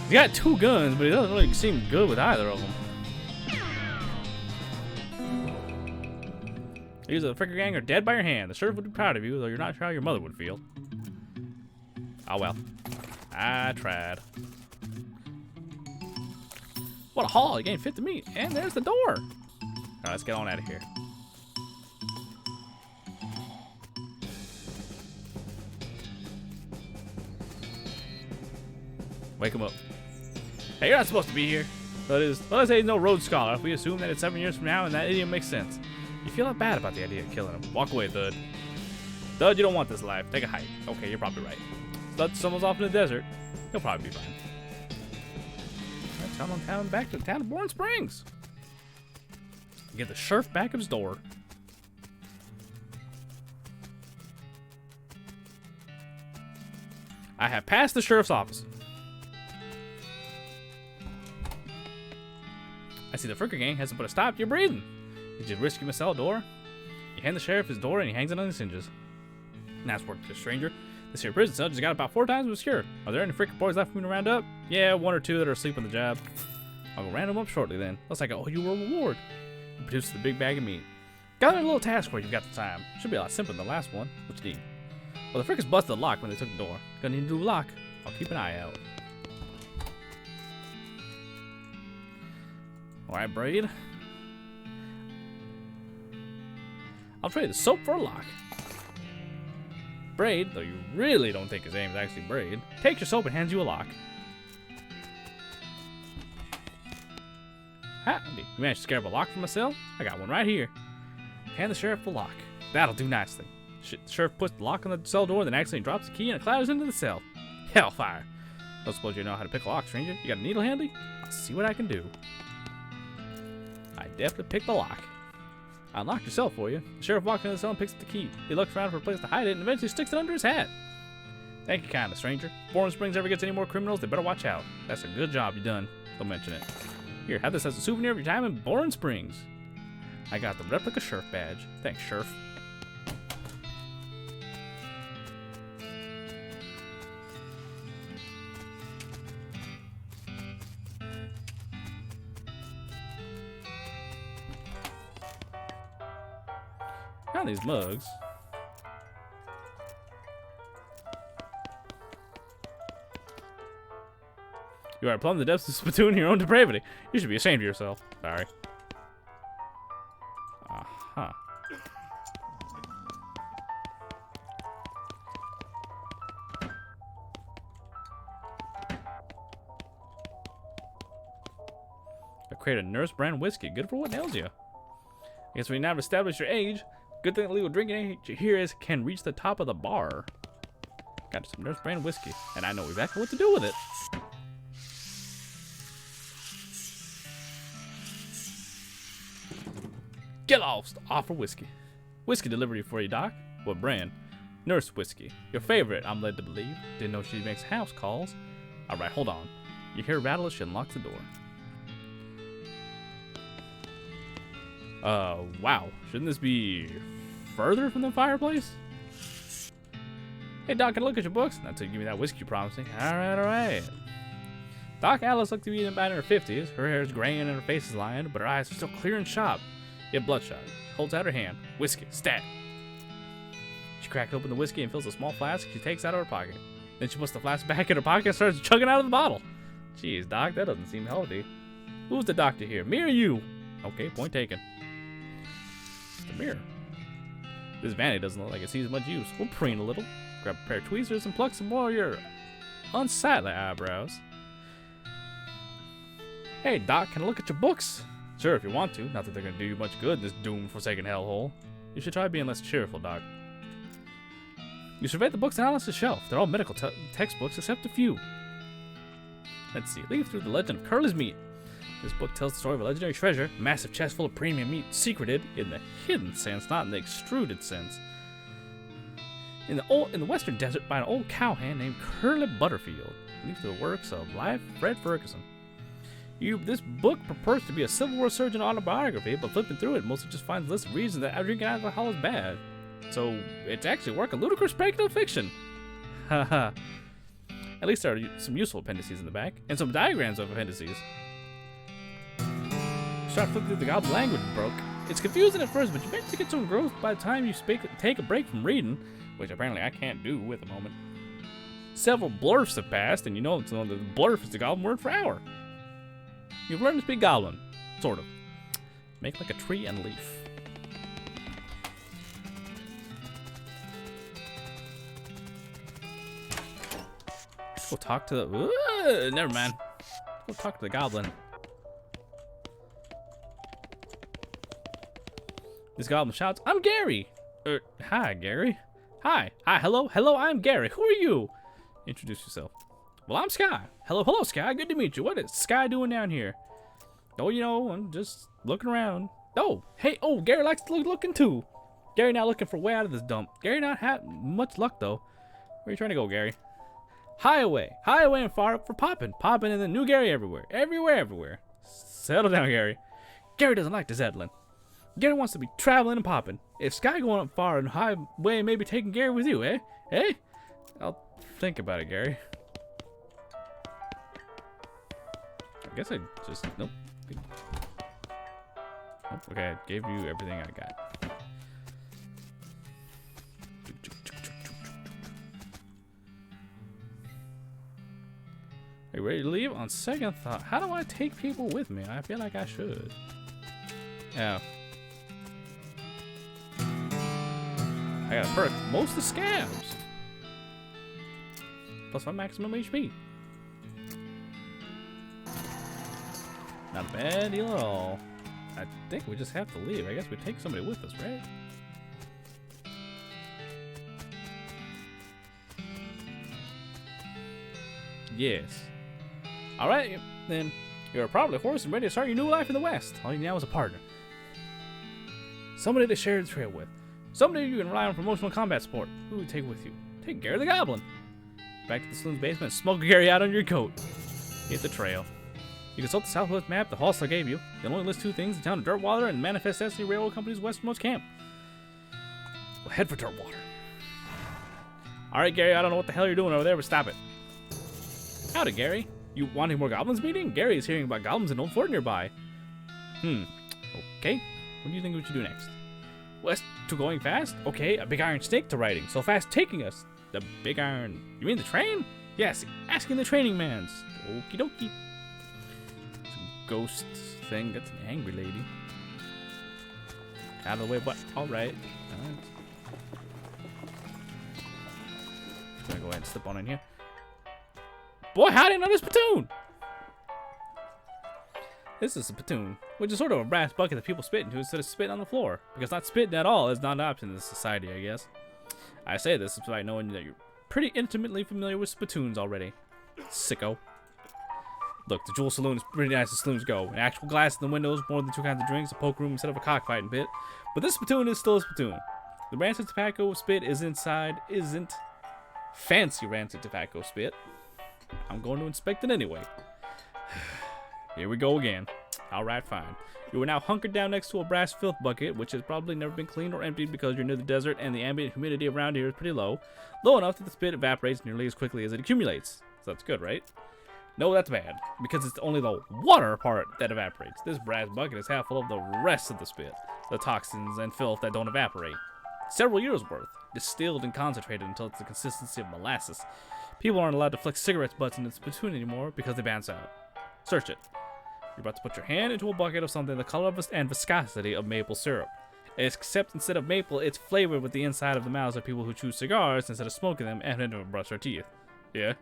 He got two guns, but he doesn't really seem good with either of them. These of the Fricker gang are dead by your hand. The sheriff would be proud of you, though you're not sure how your mother would feel. Oh well. I tried. What a haul. You gained 50 meat. And there's the door. Alright, let's get on out of here. Wake him up. Hey, you're not supposed to be here. That is, let's say he's no Rhodes Scholar. If we assume that it's 7 years from now and that idiom makes sense. You feel not bad about the idea of killing him. Walk away, Thud. Thud, you don't want this life. Take a hike. Okay, you're probably right. Thud, someone's off in the desert. He'll probably be fine. Let's come on town, back to the town of Bourne Springs. Get the sheriff back of his door. I have passed the sheriff's office. I see the Fricker gang hasn't put a stop to your breathing. Did you risk him cell door? You hand the sheriff his door and he hangs it on his hinges. Nice work, stranger. This here prison cell just got about 4 times as secure. Are there any Fricker boys left for me to round up? Yeah, 1 or 2 that are asleep on the job. I'll go round them up shortly then. Looks like I owe you a reward. You produced the big bag of meat. Got a little task for you if you got the time. Should be a lot simpler than the last one. What you need? Well, the Frickers busted the lock when they took the door. Gonna need to do a lock. I'll keep an eye out. Alright, Braid. I'll trade the soap for a lock. Braid, though you really don't think his name is actually Braid, takes your soap and hands you a lock. Ha! You managed to scare up a lock from my cell? I got one right here. Hand the sheriff a lock. That'll do nicely. The sheriff puts the lock on the cell door, then accidentally drops the key and it clatters into the cell. Hellfire. Don't suppose you know how to pick a lock, stranger? You got a needle handy? I'll see what I can do. I definitely picked the lock. I unlocked your cell for you. The sheriff walks into the cell and picks up the key. He looks around for a place to hide it and eventually sticks it under his hat. Thank you kindly, stranger. If Boring Springs ever gets any more criminals, they better watch out. That's a good job you done. Don't mention it. Here, have this as a souvenir of your time in Boring Springs. I got the replica sheriff badge. Thanks, sheriff. Got these mugs. You are plumbing the depths of spittoon your own depravity. You should be ashamed of yourself. Sorry. Uh-huh. I created a nurse brand whiskey. Good for what ails you. I guess we now have established your age. Good thing the legal drinking age here is can reach the top of the bar. Got some nurse brand whiskey, and I know exactly what to do with it. Get lost! Offer whiskey. Whiskey delivery for you, Doc. What brand? Nurse whiskey. Your favorite, I'm led to believe. Didn't know she makes house calls. Alright, hold on. You hear a rattle, she unlocks the door. Wow. Shouldn't this be further from the fireplace? Hey, Doc, can I look at your books? Not until you give me that whiskey you're promising. Alright. Doc Alice looked to be in about her 50s. Her hair is graying and her face is lined, but her eyes are still clear and sharp, yet bloodshot. Holds out her hand. Whiskey. Stat. She cracks open the whiskey and fills a small flask she takes out of her pocket. Then she puts the flask back in her pocket and starts chugging out of the bottle. Jeez, Doc, that doesn't seem healthy. Who's the doctor here? Me or you? Okay, point taken. The mirror. This vanity doesn't look like it sees much use. We'll preen a little. Grab a pair of tweezers and pluck some more of your unsightly eyebrows. Hey, Doc, can I look at your books? Sure, if you want to. Not that they're going to do you much good in this doomed, forsaken hellhole. You should try being less cheerful, Doc. You survey the books on Alice's shelf. They're all medical textbooks except a few. Let's see. Leaf through the legend of Curly's Meat. This book tells the story of a legendary treasure, a massive chest full of premium meat, secreted in the hidden sense, not in the extruded sense. In the western desert by an old cowhand named Curly Butterfield. Leaf through the works of live Fred Ferguson. This book purports to be a Civil War surgeon autobiography, but flipping through it mostly just finds lists of reasons that drinking alcohol is bad. So it's actually work of ludicrous speculative fiction. Haha. At least there are some useful appendices in the back, and some diagrams of appendices. Start flipping through the goblin language broke. It's confusing at first, but you eventually get some growth by the time you take a break from reading, which apparently I can't do at the moment. Several blurfs have passed, and you know the blurf is the goblin word for hour. You've learned to speak goblin. Sort of. Make like a tree and leaf. Let's go talk to the... never mind. Let's go talk to the goblin. This goblin shouts, I'm Gary! Hi, Gary. Hi, hello, I'm Gary. Who are you? Introduce yourself. Well, I'm Sky. Hello, Sky. Good to meet you. What is Sky doing down here? Oh, you know, I'm just looking around. Oh, hey, Gary likes to looking too. Gary not looking for a way out of this dump. Gary not had much luck, though. Where are you trying to go, Gary? High away and far up for popping. Popping and the new Gary everywhere. Everywhere. Settle down, Gary. Gary doesn't like the settling. Gary wants to be traveling and popping. If Sky going up far and high way, maybe taking Gary with you, eh? Eh? I'll think about it, Gary. I guess I just... Nope. Okay, I gave you everything I got. Are you ready to leave? On second thought, how do I take people with me? I feel like I should. Yeah. I got a perk. Most of the scabs. Plus my maximum HP. Not a bad deal at all. I think we just have to leave. I guess we take somebody with us, right? Yes. Alright, then. You're probably hoarse and ready to start your new life in the West. All you need now is a partner. Somebody to share the trail with. Somebody you can rely on for emotional combat support. Who would take with you? Take Gary the Goblin. Back to the saloon's basement and smoke Gary out on your coat. Hit the trail. You consult the Southwest map the Hostler gave you. You'll only list 2 things: the town of Dirtwater and the Manifest Destiny Railroad Company's westernmost camp. Well, head for Dirtwater. Alright, Gary, I don't know what the hell you're doing over there, but stop it. Howdy, Gary. You wanting more goblins meeting? Gary is hearing about goblins in Old Fort nearby. Okay. What do you think we should do next? West to going fast? Okay, a big iron snake to riding. So fast taking us. The big iron... You mean the train? Yes, asking the training mans. Okie dokie. It's a ghost thing. That's an angry lady. Out of the way, but alright. Gonna go ahead and slip on in here. Boy, how did I know this platoon? This is a platoon, which is sort of a brass bucket that people spit into instead of spitting on the floor. Because not spitting at all is not an option in this society, I guess. I say this despite knowing that you're pretty intimately familiar with spittoons already. Sicko. Look, the Jewel Saloon is pretty nice as saloons go. An actual glass in the windows, more than 2 kinds of drinks, a poke room instead of a cockfighting pit. But this spittoon is still a spittoon. The rancid tobacco spit is inside, isn't fancy rancid tobacco spit. I'm going to inspect it anyway. Here we go again. Alright, fine. You are now hunkered down next to a brass filth bucket, which has probably never been cleaned or emptied because you're near the desert and the ambient humidity around here is pretty low. Low enough that the spit evaporates nearly as quickly as it accumulates. So that's good, right? No, that's bad, because it's only the water part that evaporates. This brass bucket is half full of the rest of the spit, the toxins and filth that don't evaporate. Several years worth, distilled and concentrated until it's the consistency of molasses. People aren't allowed to flick cigarette butts in the spittoon anymore because they bounce out. Search it. You're about to put your hand into a bucket of something the color of and viscosity of maple syrup. Except instead of maple, it's flavored with the inside of the mouths of people who chew cigars instead of smoking them and never brush their teeth. Yeah?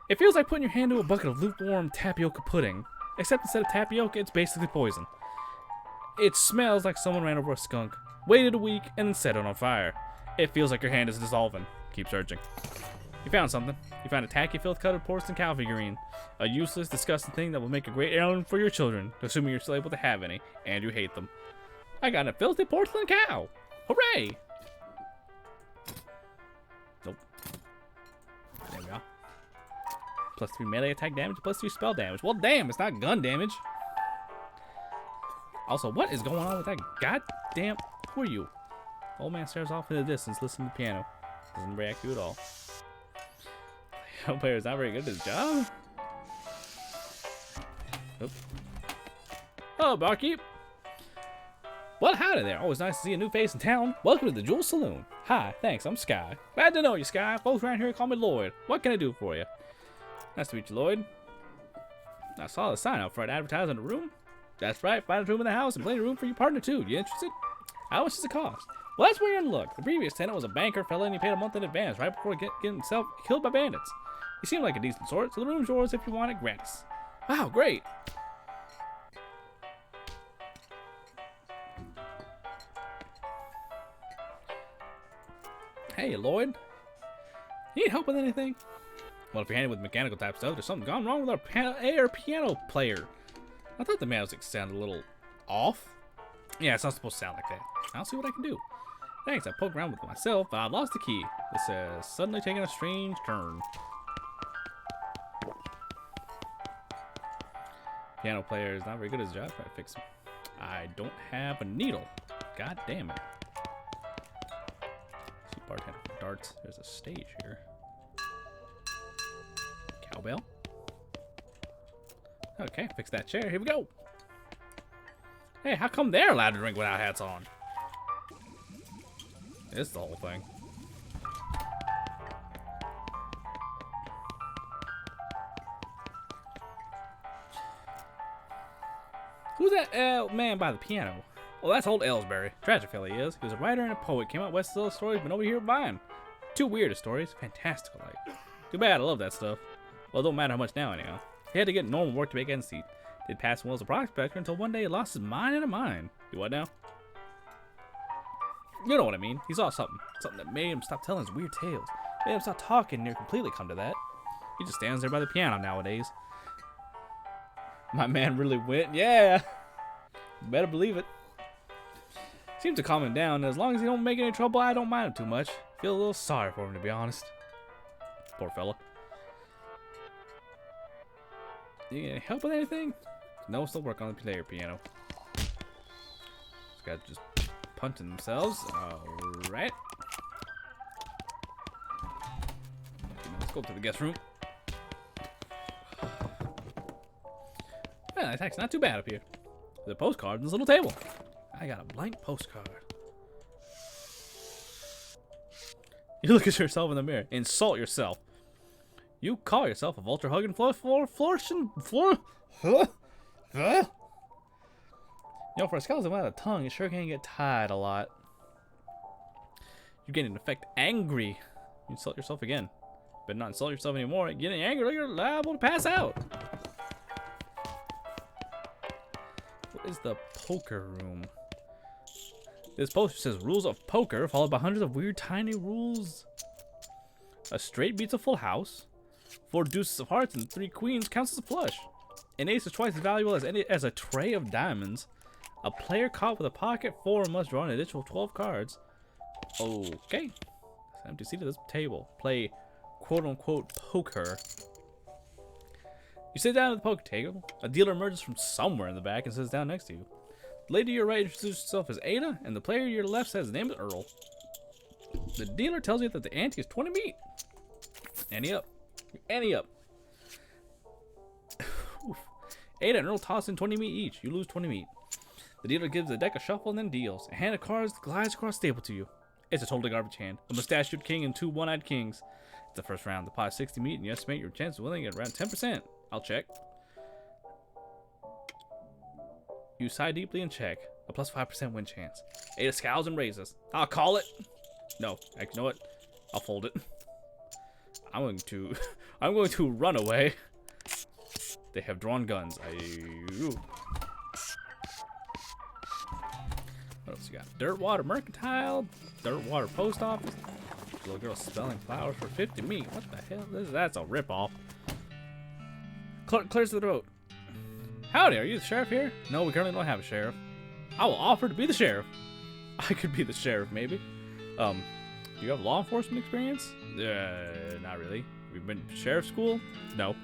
It feels like putting your hand into a bucket of lukewarm tapioca pudding. Except instead of tapioca, it's basically poison. It smells like someone ran over a skunk, waited a week, and then set it on fire. It feels like your hand is dissolving. Keep searching. You found something. You found a tacky, filth-colored porcelain cow figurine. A useless, disgusting thing that will make a great heirloom for your children, assuming you're still able to have any, and you hate them. I got a filthy porcelain cow! Hooray! Nope. There we go. +3 melee attack damage, +3 spell damage. Well, damn, it's not gun damage. Also, what is going on with that goddamn... Who are you? Old man stares off in the distance, listening to the piano. Doesn't react to you at all. The player's not very good at his job. Oop. Hello, barkeep. Well, howdy there. Always nice to see a new face in town. Welcome to the Jewel Saloon. Hi, thanks, I'm Sky. Glad to know you, Sky. Folks around here call me Lloyd. What can I do for you? Nice to meet you, Lloyd. I saw the sign out front advertising a room. That's right, find a room in the house and plenty of room for your partner, too. You interested? How much does it cost? Well, that's where you're in luck. The previous tenant was a banker fella and he paid a month in advance right before getting himself killed by bandits. He seemed like a decent sort, so the room's yours if you want it gratis. Wow, great. Hey, Lloyd. Need help with anything? Well, if you're handy with mechanical type stuff, there's something gone wrong with our piano player. I thought the music sounded a little off. Yeah, it's not supposed to sound like that. I'll see what I can do. Thanks, I poked around with it myself, but I've lost the key. This has suddenly taken a strange turn. Piano player is not very good at his job. Try to fix him. I don't have a needle. God damn it. See, bartender for darts. There's a stage here. Cowbell. Okay, fix that chair. Here we go. Hey, how come they're allowed to drink without hats on? This is the whole thing. Who's that man by the piano? Well, that's old Ellsbury. Tragic fella he is. He was a writer and a poet. Came out west to tell stories, but over here buying. Too weird of stories. Fantastical like. Too bad, I love that stuff. Well, it don't matter how much now anyhow. He had to get normal work to make ends meet. Did pass well as a prospector until one day he lost his mind in a mine. You what now? You know what I mean. He saw something. Something that made him stop telling his weird tales. Man, stop talking. You're completely come to that. He just stands there by the piano nowadays. My man really went. Yeah. Better believe it. Seems to calm him down. As long as he don't make any trouble, I don't mind him too much. Feel a little sorry for him, to be honest. Poor fella. You need help with anything? No, still work on the player piano. These guys just punting themselves. Alright. Let's go to the guest room. Yeah, that's actually not too bad up here. There's a postcard on this little table. I got a blank postcard. You look at yourself in the mirror. Insult yourself. You call yourself a vulture hugging flourishing. You know, for a skeleton without a tongue, you sure can get tired a lot. You're getting, in effect, angry. You insult yourself again. But not insult yourself anymore. Getting angry, you're liable to pass out. What is the poker room? This poster says rules of poker, followed by hundreds of weird tiny rules. A straight beats a full house. 4 deuces of hearts and 3 queens counts as a flush. An ace is twice as valuable as a tray of diamonds. A player caught with a pocket 4 must draw an additional 12 cards. Okay. Empty seat at this table. Play quote-unquote poker. You sit down at the poker table. A dealer emerges from somewhere in the back and sits down next to you. The lady to your right introduces herself as Ada, and the player to your left says his name is Earl. The dealer tells you that the ante is 20 meat. Ante up. Ante up. Ada and Earl toss in 20 meat each. You lose 20 meat. The dealer gives the deck a shuffle and then deals. A hand of cards glides across the table to you. It's a totally garbage hand. A mustachioed king and 2 one-eyed kings. It's the first round. The pot is 60 meat, and you estimate your chance of winning at around 10%. I'll check. You sigh deeply and check. A plus 5% win chance. Ada scowls and raises. I'll call it. No, actually, you know what? I'll fold it. I'm going to run away. They have drawn guns. What else you got? Dirtwater Mercantile, Dirtwater Post Office. Little girl selling flowers for 50 meat. What the hell? That's a ripoff. Clears the throat. Howdy, are you the sheriff here? No, we currently don't have a sheriff. I will offer to be the sheriff. I could be the sheriff, maybe. Do you have law enforcement experience? Not really. We've been to sheriff school? No.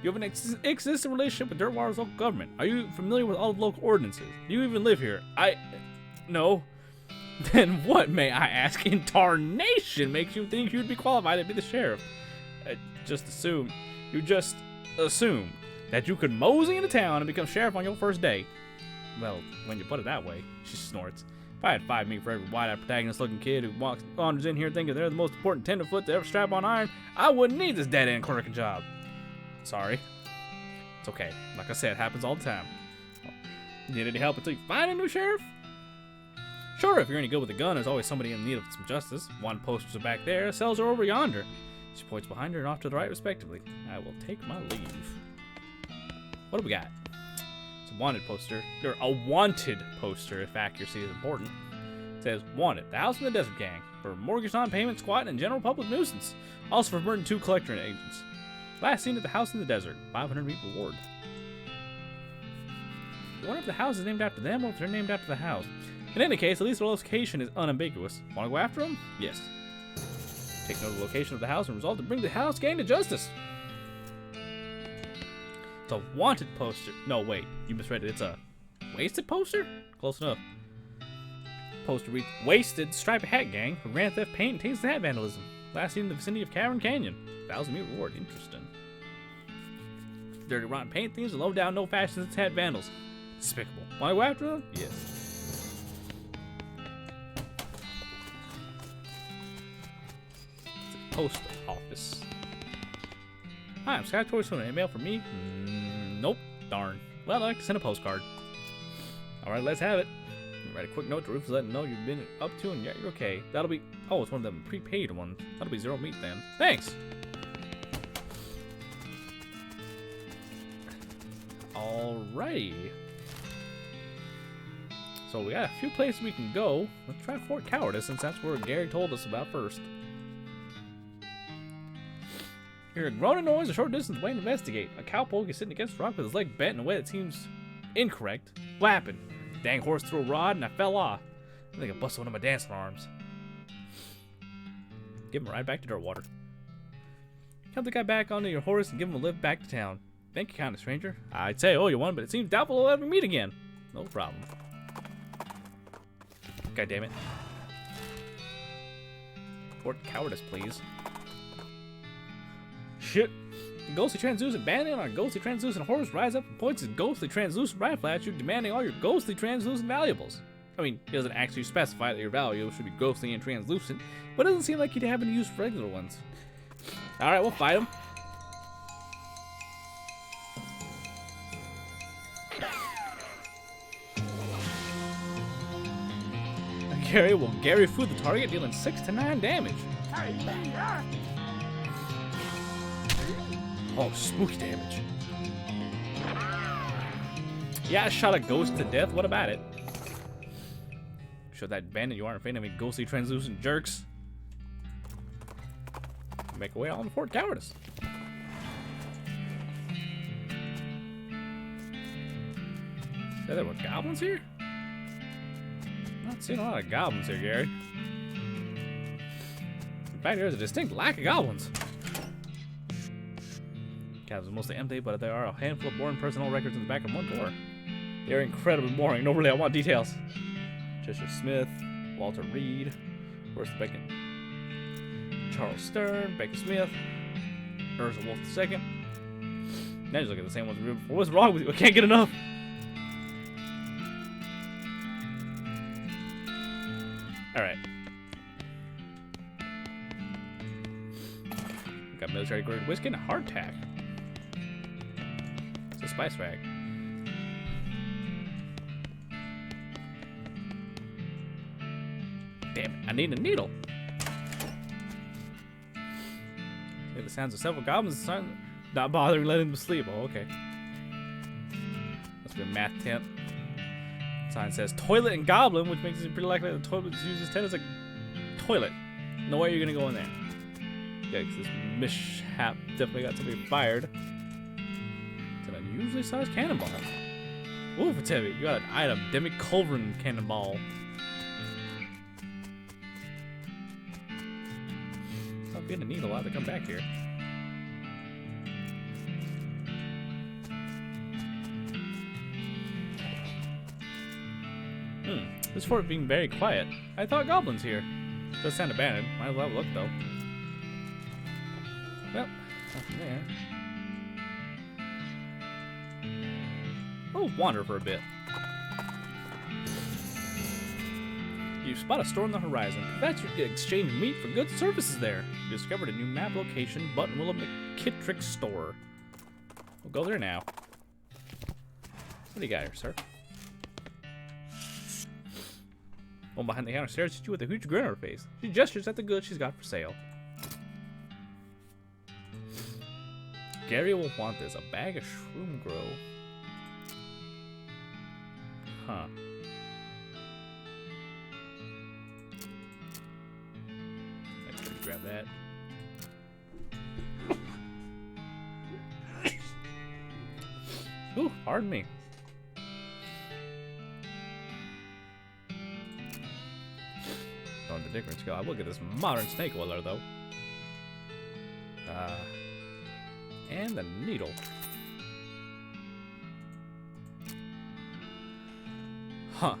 You have an existing relationship with Dirtwater's local government. Are you familiar with all the local ordinances? Do you even live here? No. Then what, may I ask, in tarnation makes you think you'd be qualified to be the sheriff? You just assume that you could mosey into town and become sheriff on your first day. Well, when you put it that way, she snorts. If I had 5 meat for every wide-eyed protagonist-looking kid who wanders in here thinking they're the most important tenderfoot to ever strap on iron, I wouldn't need this dead-end clerking job. Sorry. It's okay. Like I said, it happens all the time. Need any help until you find a new sheriff? Sure, if you're any good with a gun, there's always somebody in need of some justice. 1 posters are back there, cells are over yonder. She points behind her and off to the right, respectively. I will take my leave. What do we got? It's a wanted poster. Or a wanted poster, if accuracy is important. It says, wanted, the House in the Desert Gang, for mortgage non-payment, squatting, and general public nuisance. Also for murdering 2 collector agents. Last seen at the House in the Desert. 500 meat reward. I wonder if the house is named after them or if they're named after the house. In any case, at least the location is unambiguous. Want to go after them? Yes. Take note of the location of the house and resolve to bring the house gang to justice. It's a wanted poster. No, wait. You misread it. It's a wasted poster? Close enough. Poster reads, wasted striped hat gang for grand theft, paint, and taste hat vandalism. Last seen in the vicinity of Cavern Canyon. 1,000 meat reward. Interesting. Dirty rotten paint thieves and low down, no fashion hat vandals. Despicable. Want to go after them? Yes. Post office. Hi, I'm Sky Toy Sooner. Any mail for me? Nope. Darn. Well, I'd like to send a postcard. Alright, let's have it. Write a quick note to Rufus letting know you've been up to and yeah, you're okay. That'll be... Oh, it's one of them prepaid ones. That'll be 0 meat then. Thanks! Alrighty. So we got a few places we can go. Let's try Fort Cowardice since that's where Gary told us about first. Hear a groaning noise a short distance away and investigate. A cowpoke is sitting against a rock with his leg bent in a way that seems incorrect. What happened? Dang horse threw a rod and I fell off. I think I busted one of my dancing arms. Give him a ride back to Dirtwater. Help the guy back onto your horse and give him a lift back to town. Thank you, kind of stranger. I'd say I owe you one, but it seems doubtful we'll ever meet again. No problem. God damn it. Report cowardice, please. Shit. The ghostly translucent bandit on a ghostly translucent horse rides up and points his ghostly translucent rifle at you, demanding all your ghostly translucent valuables. I mean, he doesn't actually specify that your valuables should be ghostly and translucent, but it doesn't seem like he'd have any use for regular ones. Alright, we'll fight him. Gary will Gary food the target, dealing 6 to 9 damage. Oh, spooky damage. Yeah, I shot a ghost to death. What about it? Show that bandit you aren't afraid of any ghostly translucent jerks. Make away on the Fort Cowardice. Said there were goblins here? Not seeing a lot of goblins here, Gary. In fact, there's a distinct lack of goblins. Cabins are mostly empty, but there are a handful of boring personnel records in the back of one door. They're incredibly boring. No, really, I want details. Cheshire Smith, Walter Reed, Worst Bacon, Charles Stern, Baker Smith, Ursula Wolf II. Now just look at the same ones we read before. What's wrong with you? I can't get enough. Alright. Got military grade whiskey and a hardtack. It's a spice rag. Damn it, I need a needle. Hear the sounds of several goblins not bothering letting them sleep. Oh, okay. Must be a math tent. Sign says toilet and goblin, which makes it pretty likely that the toilet uses tent as a toilet. No way you're gonna go in there. Yikes, this mishap definitely got somebody fired. It's an unusually sized cannonball. Ooh, it's heavy. You got an item, Demi-Culverin cannonball. Not being a needle, I'll have to come back here. This fort being very quiet. I thought goblins here. Does sound abandoned. Might as well have a look though. Well, nothing there. We'll wander for a bit. You spot a store on the horizon. That's your exchange meat for good services there. You discovered a new map location, Buttonwillow McKittrick store. We'll go there now. What do you got here, sir? One behind the counter stares at you with a huge grin on her face. She gestures at the goods she's got for sale. Gary will want this. A bag of shroom grow. Huh. I should grab that. Ooh, pardon me. On the different skill. I will get this modern snake oiler though. And the needle. Huh.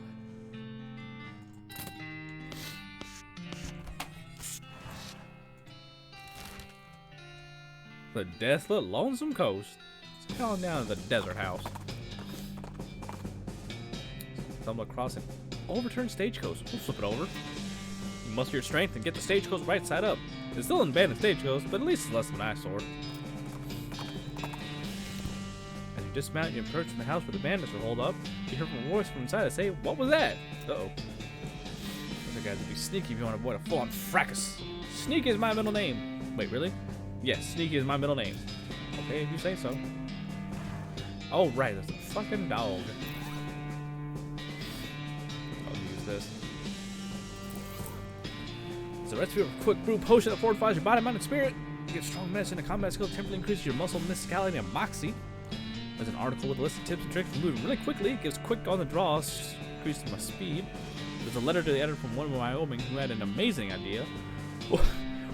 The desolate, lonesome coast. Let's go down to the desert house. Stumble across an overturned stagecoach. We'll flip it over. You muster your strength and get the stagecoach right side up. It's still an abandoned stagecoach, but at least it's less of an eyesore. As you dismount, you approach the house where the bandits are holed up. You hear from a voice from inside that say, "What was that?" Uh-oh. Those guys would be sneaky if you want to avoid a full-on fracas. Sneaky is my middle name. Wait, really? Yes, Sneaky is my middle name. Okay, if you say so. Oh, right, there's a fucking dog. I'll use this. It's a recipe of a quick brew potion that fortifies your body, mind, and spirit. You get strong medicine, a combat skill temporarily increases your muscle mysticality and moxie. There's an article with a list of tips and tricks for moving really quickly. It gives quick on the draw, increases my speed. There's a letter to the editor from one in Wyoming who had an amazing idea.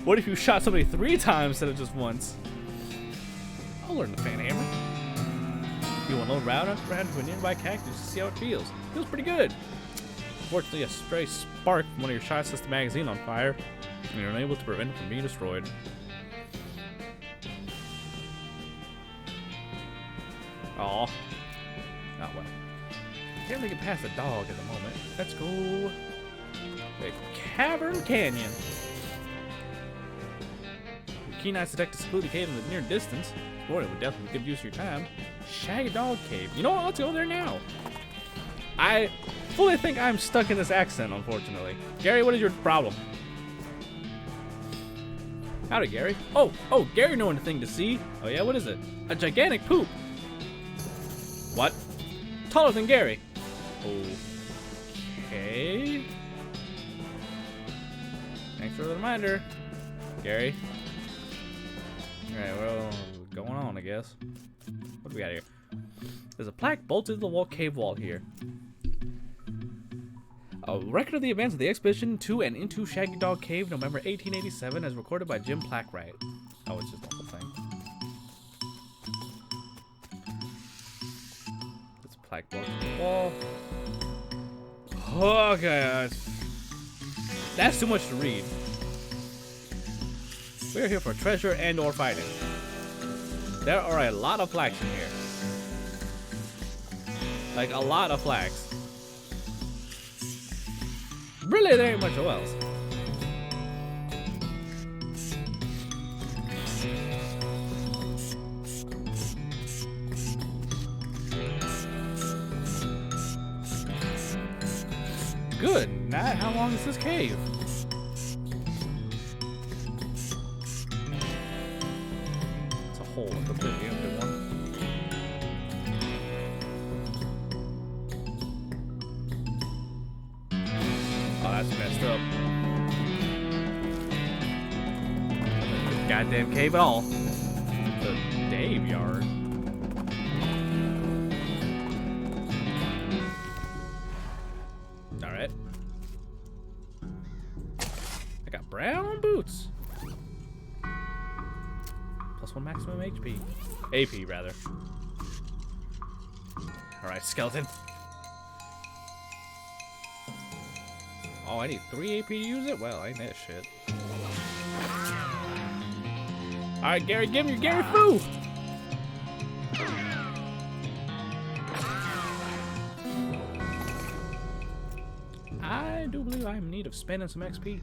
What if you shot somebody 3 times instead of just once? I'll learn the fan hammer. You want to load around to a nearby cactus to see how it feels. Feels pretty good. Unfortunately, a stray spark from one of your shots sets the magazine on fire, and you're unable to prevent it from being destroyed. Aw. Not well. Can't make it past the dog at the moment. Let's go. The Cavern Canyon. Your keen eyes detect a secluded cave in the near distance. This morning would definitely be good use of your time. Shaggy Dog Cave. You know what? Let's go there now. I fully think I'm stuck in this accent, unfortunately. Gary, what is your problem? Howdy, Gary. Oh, Gary knowing a thing to see. Oh yeah, what is it? A gigantic poop. What? Taller than Gary. Okay. Thanks for the reminder, Gary. Alright, well, going on, I guess. What do we got here? There's a plaque bolted to the wall cave wall here. A record of the events of the expedition to and into Shaggy Dog Cave, November 1887, as recorded by Jim Plackwright. Oh, it's just the whole thing. There's a plaque bolted to the wall. Okay, that's too much to read. We're here for treasure and or fighting. There are a lot of flags in here. Like, a lot of flags. Really, there ain't much else. Good. Now, how long is this cave? It's a hole, a completely empty one. Oh, that's messed up. This goddamn cave at all. The Dave yard. Alright. I got brown boots. +1 maximum HP. AP, rather. Alright, skeleton. Oh, I need 3 AP to use it? Well, ain't that shit. Alright, Gary, give me your Gary Foo! I do believe I'm in need of spending some XP.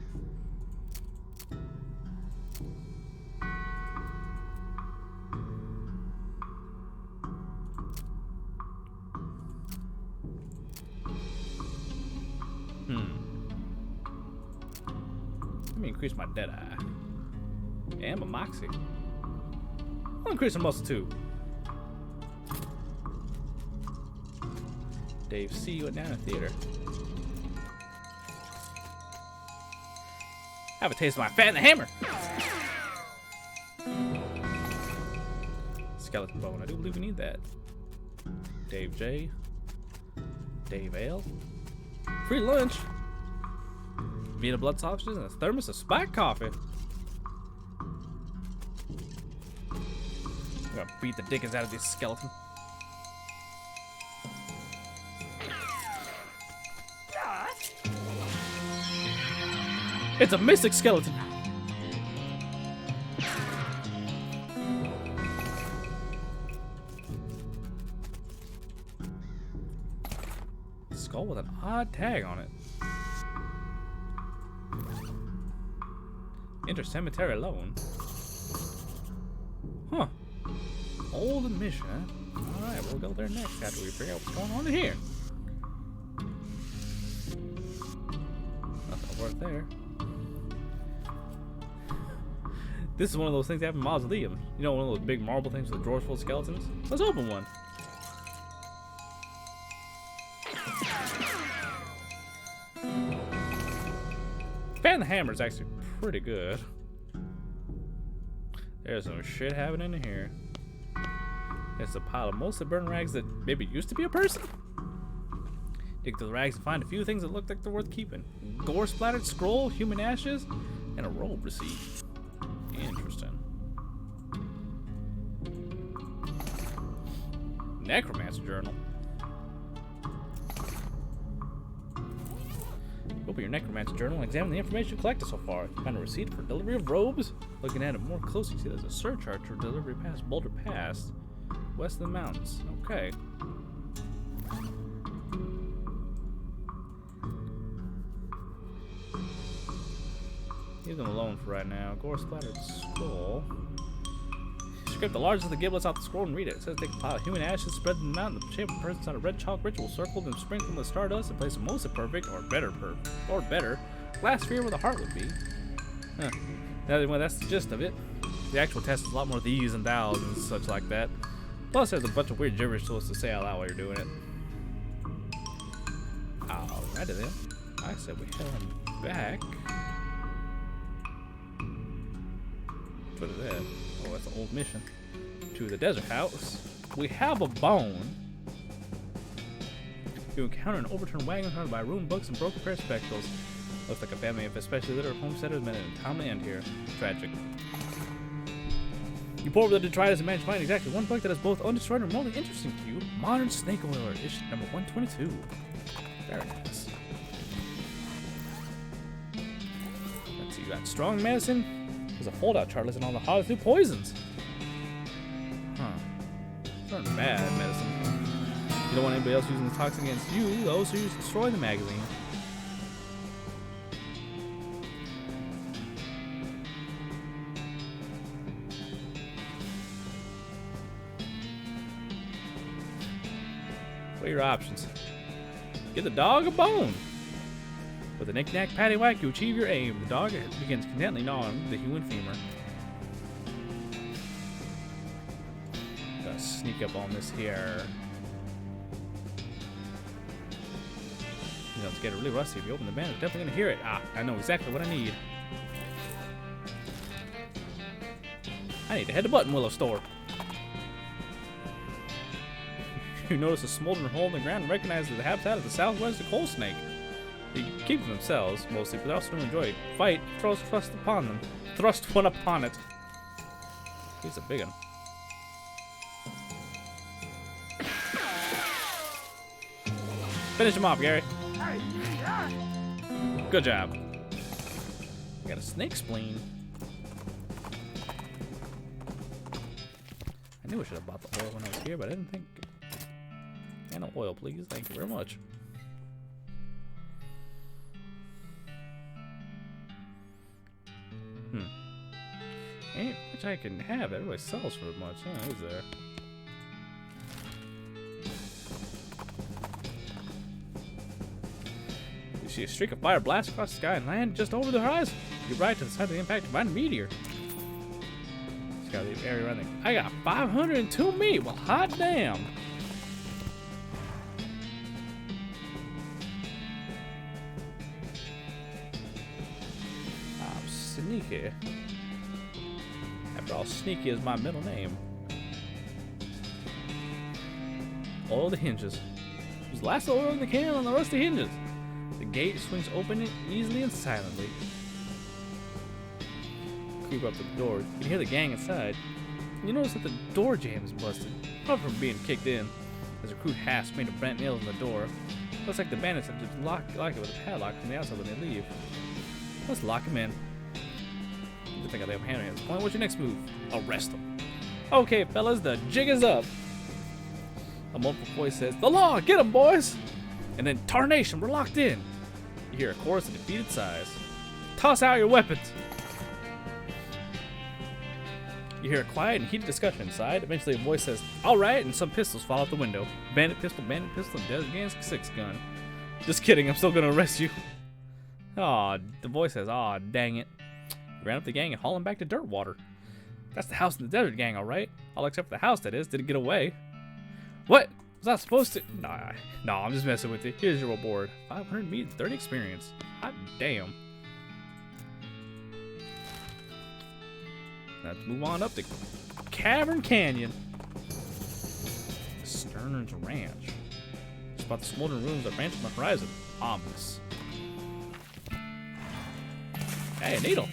Let me increase my Deadeye. And my Moxie. I'll increase my muscle too. Dave, see you at Nana Theater. Have a taste of my fat and the hammer. Skeleton bone. I do believe we need that. Dave J. Dave L. Free lunch. Vita blood sausages and a thermos of spiked coffee. I'm gonna beat the dickens out of this skeleton. It's a mystic skeleton. Skull with an odd tag on it. Inter-cemetery loan. Huh. Old admission, huh? Alright, we'll go there next after we figure out what's going on in here. Nothing worth there. This is one of those things that have in mausoleums. You know, one of those big marble things with drawers full of skeletons? Let's open one. Fan the hammer is actually pretty good. There's some shit happening in here. It's a pile of mostly burned rags that maybe used to be a person. Dig through the rags and find a few things that look like they're worth keeping. Gore splattered scroll, human ashes, and a robe receipt. Interesting. Necromancer journal. Open your necromancer journal and examine the information collected so far. You find a receipt for delivery of robes. Looking at it more closely, you see there's a surcharge for delivery past Boulder Pass, west of the mountains. Okay. Leave them alone for right now. Gore splattered scroll. Scrape the largest of the giblets off the scroll and read it. It says take a pile of human ashes, spread them out in the shape of a person on a red chalk ritual circle, then sprinkle them with stardust and place a most perfect, or better, glass sphere where the heart would be. Huh. Well, that's the gist of it. The actual test is a lot more these and thous and such like that. Plus, there's a bunch of weird gibberish to us to say out loud while you're doing it. Alrighty then. I said we head on back. What is that? Oh, that's an old mission. To the desert house. We have a bone. You encounter an overturned wagon surrounded by ruined books and broken pair of spectacles. Looks like a family of especially literate homesteaders met in time to end here. Tragic. You pour over the detritus and manage to find exactly one book that is both undestroyed and remotely interesting to you. Modern Snake Oiler, issue number 122. Very nice. Let's see, you got strong medicine. There's a foldout chart listing all the hottest new poisons. Huh. Those aren't bad medicine. You don't want anybody else using the toxin against you, though, so you just destroy the magazine. What are your options? Give the dog a bone. With a knick-knack, paddywhack, you achieve your aim. The dog begins contentedly gnawing the human femur. Gotta sneak up on this here. You know, it's getting really rusty. If you open the band, it's definitely gonna hear it. Ah, I know exactly what I need. I need to head to Button Willow store. You notice a smoldering hole in the ground and recognize the habitat of the southwest coal snake. They keep to themselves, mostly, but they also enjoy a fight. Thrust upon them. Thrust one upon it. He's a big one. Finish him off, Gary. Good job. I got a snake spleen. I knew I should have bought the oil when I was here, but I didn't think. And no oil, please. Thank you very much. Ain't much I can have. Everybody sells for much. Huh? Is there? You see a streak of fire blast across the sky and land just over the horizon. You ride to the side of the impact to find a meteor. Scout the area around there. I got 502 meat. Well, hot damn. I'm sneaky. After all, sneaky is my middle name. Oil the hinges. There's last oil in the can on the rusty hinges. The gate swings open easily and silently. Creep up to the door. You can hear the gang inside. You notice that the door jamb is busted. Not from being kicked in. There's a crude hasp made of bent nails in the door. Looks like the bandits have just lock it with a padlock from the outside when they leave. Let's lock him in. I think I have a hand at this point. What's your next move? Arrest him. Okay, fellas, the jig is up. A muffled voice says, "The law! Get him, boys!" And then, "Tarnation, we're locked in." You hear a chorus of defeated sighs. "Toss out your weapons!" You hear a quiet and heated discussion inside. Eventually, a voice says, "All right," and some pistols fall out the window. Bandit pistol, and Desert Gang's 6-gun. Just kidding, I'm still gonna arrest you. Aw, the voice says, "Aw, dang it." Ran up the gang and haul him back to Dirtwater. That's the house in the Desert Gang, all right. All except for the house, that is. Didn't get away. What? Was I supposed to? Nah, I'm just messing with you. Here's your reward. 500 meat, 30 experience. Hot damn. Let's move on up to Cavern Canyon. Stern's Ranch. Spot the smoldering ruins that ranch on the horizon. Ominous. Hey, a needle.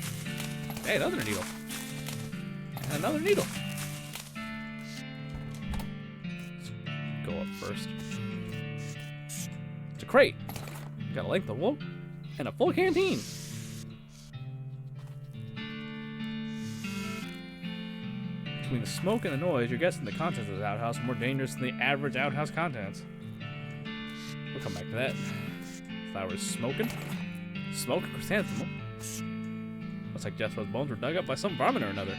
Hey, another needle. And another needle. Let's go up first. It's a crate. Got a length of wool and a full canteen. Between the smoke and the noise, you're guessing the contents of this outhouse are more dangerous than the average outhouse contents. We'll come back to that. Flowers smoking. Smoke and chrysanthemum. Looks like Jethro's bones were dug up by some varmint or another.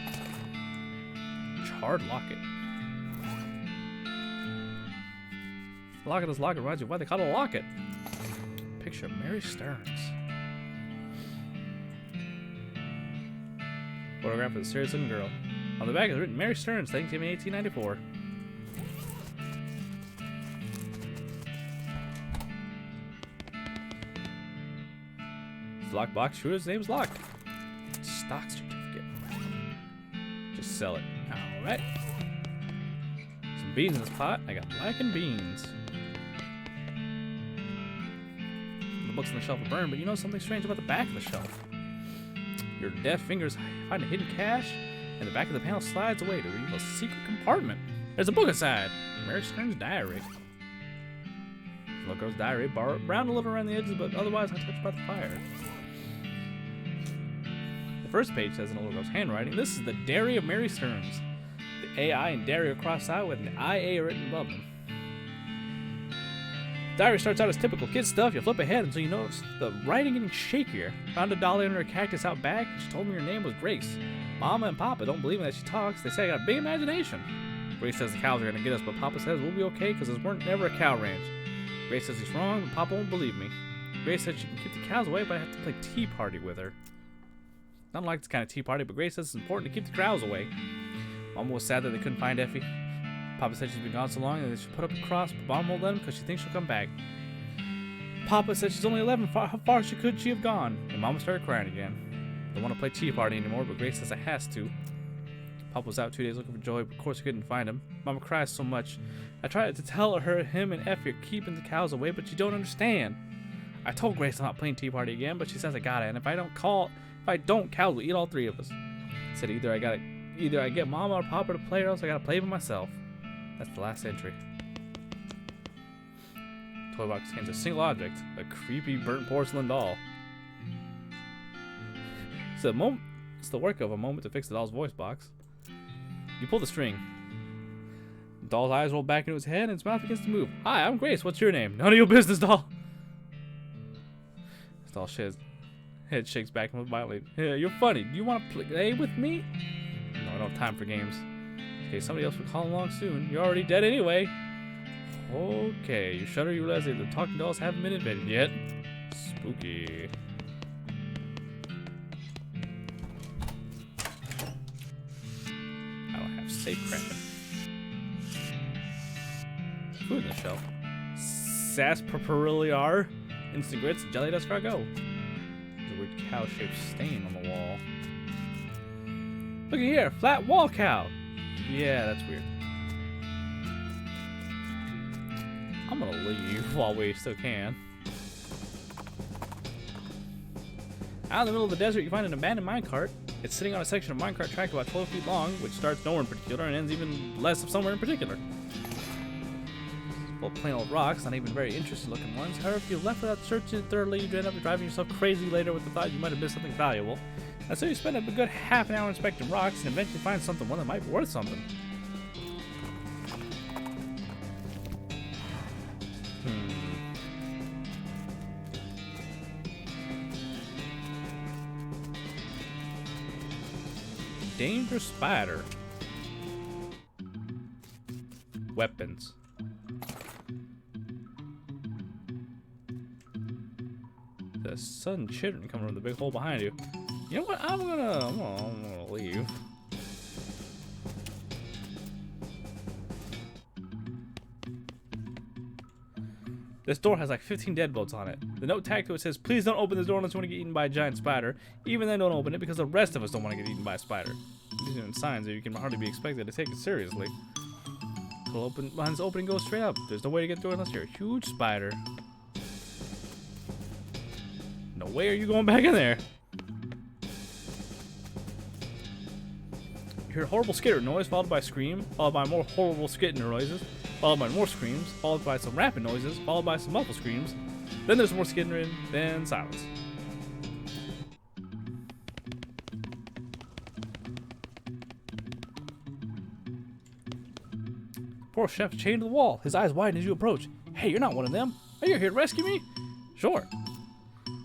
Charred locket. The lock of this locket reminds you of why they call it a locket. Picture of Mary Stearns. Photograph of a serious looking girl. On the back is written Mary Stearns, Thanksgiving 1894. Lockbox shooter's name's locked. Stock certificate. Just sell it. Alright. Some beans in this pot. I got blackened beans. The books on the shelf are burned, but you know something strange about the back of the shelf. Your deft fingers find a hidden cache, and the back of the panel slides away to reveal a secret compartment. There's a book inside. Mary Stearns' diary. Little girl's diary, brown a little around the edges, but otherwise untouched by the fire. The first page says in a little girl's handwriting, this is the diary of Mary Stearns. The AI and diary are crossed out with an IA written above them. Diary starts out as typical kid stuff. You flip ahead until you notice the writing getting shakier. Found a dolly under a cactus out back. She told me her name was Grace. Mama and Papa don't believe me that she talks. They say I got a big imagination. Grace says the cows are going to get us, but Papa says we'll be okay because this weren't never a cow ranch. Grace says he's wrong, but Papa won't believe me. Grace says she can keep the cows away, but I have to play tea party with her. Not like this kind of tea party, but Grace says it's important to keep the cows away. Mama was sad that they couldn't find Effie. Papa said she's been gone so long that they should put up a cross, but Mom won't let him because she thinks she'll come back. Papa said she's only 11. How far could she have gone? And Mama started crying again. Don't want to play tea party anymore, but Grace says it has to. Papa was out 2 days looking for Joey, but of course he couldn't find him. Mama cries so much. I tried to tell her him and Effie are keeping the cows away, but she don't understand. I told Grace I'm not playing tea party again, but she says I got it, and if I don't, cows will eat all three of us. I said either I get Mama or Papa to play, or else I gotta play by myself. That's the last entry. Toy box contains a single object, a creepy burnt porcelain doll. It's the work of a moment to fix the doll's voice box. You pull the string. The doll's eyes roll back into his head and its mouth begins to move. Hi, I'm Grace. What's your name? None of your business, doll. This doll's head shakes back and violently. Yeah, you're funny. Do you want to play with me? No, I don't have time for games. Okay, somebody else will call along soon. You're already dead anyway. Okay, you shudder. You realize that the talking dolls haven't been invented yet. Spooky. I don't have safe crapping. Food in the shelf. Sarsaparilla, instant grits, jelly escargot. There's a weird cow-shaped stain on the wall. Look at here, flat wall cow. Yeah, that's weird. I'm gonna leave while we still can. Out in the middle of the desert, you find an abandoned minecart. It's sitting on a section of minecart track about 12 feet long, which starts nowhere in particular and ends even less of somewhere in particular. Well, plain old rocks, not even very interesting looking ones. However, if you left without searching it thoroughly, you'd end up driving yourself crazy later with the thought you might have missed something valuable. And so you spend a good half an hour inspecting rocks and eventually find one that might be worth something. Dangerous spider. Weapons. The sudden chittering coming from the big hole behind you. You know what? I'm gonna leave. This door has like 15 deadbolts on it. The note tagged to it says, please don't open this door unless you want to get eaten by a giant spider. Even then, don't open it because the rest of us don't want to get eaten by a spider. These are signs that you can hardly be expected to take it seriously. Behind this opening goes straight up. There's no way to get through it unless you're a huge spider. No way are you going back in there. You hear a horrible skitter noise, followed by a scream, followed by more horrible skitter noises, followed by more screams, followed by some rapid noises, followed by some muffled screams. Then there's more skittering, then silence. Poor chef chained to the wall. His eyes widen as you approach. Hey, you're not one of them. Are you here to rescue me? Sure.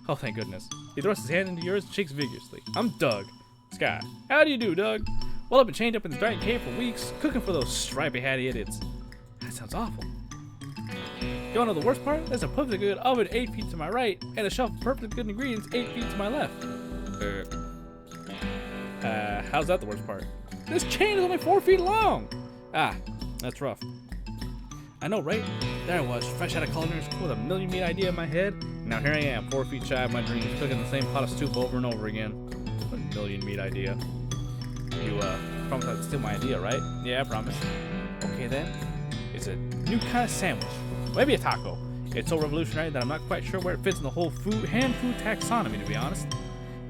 Oh, thank goodness. He thrusts his hand into yours and shakes vigorously. I'm Doug. Sky. How do you do, Doug? Well, I've been chained up in this giant cave for weeks, cooking for those stripy-hatty idiots. That sounds awful. You wanna know the worst part? There's a perfectly good oven 8 feet to my right, and a shelf of perfectly good ingredients 8 feet to my left. How's that the worst part? This chain is only 4 feet long! Ah, that's rough. I know, right? There I was, fresh out of culinary school with a million meat idea in my head, and now here I am, 4 feet shy of my dreams, cooking the same pot of soup over and over again. A million meat idea. You, promise not to steal my idea, right? Yeah, I promise. Okay then. It's a new kind of sandwich. Maybe a taco. It's so revolutionary that I'm not quite sure where it fits in the whole hand food taxonomy, to be honest.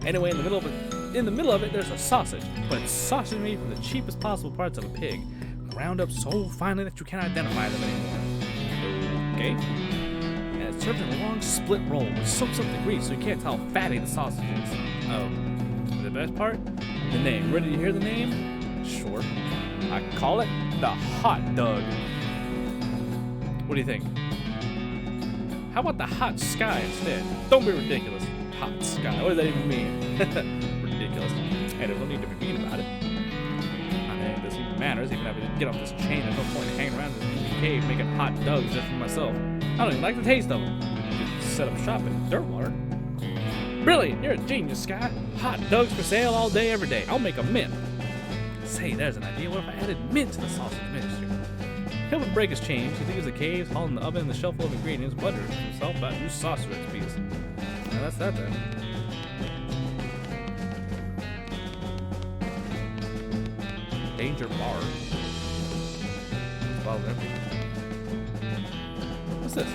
Anyway, in the middle of it, there's a sausage, but it's sausage made from the cheapest possible parts of a pig, ground up so finely that you can't identify them anymore. Okay? And it's served in a long split roll, which soaks up the grease so you can't tell how fatty the sausage is. Oh. The best part? The name. Ready to hear the name? Sure. I call it the Hot Dog. What do you think? How about the Hot Sky instead? Don't be ridiculous. Hot Sky. What does that even mean? Ridiculous. Hey, there's no need to be mean about it. I mean, it doesn't even matter. Even if I didn't get off this chain, there's no point in hanging around in this cave making hot dogs just for myself. I don't even like the taste of them. Just set up shop in Dirtwater. Brilliant! You're a genius, Sky. Hot dogs for sale all day, every day. I'll make a mint. Say, there's an idea. What if I added mint to the sausage mixture? He'll break his chains. He digs the caves, hauling the oven and the shelf full of ingredients, wondering to himself about new sausage recipes. Now that's that then. Danger bar. Bottle empty. What's this?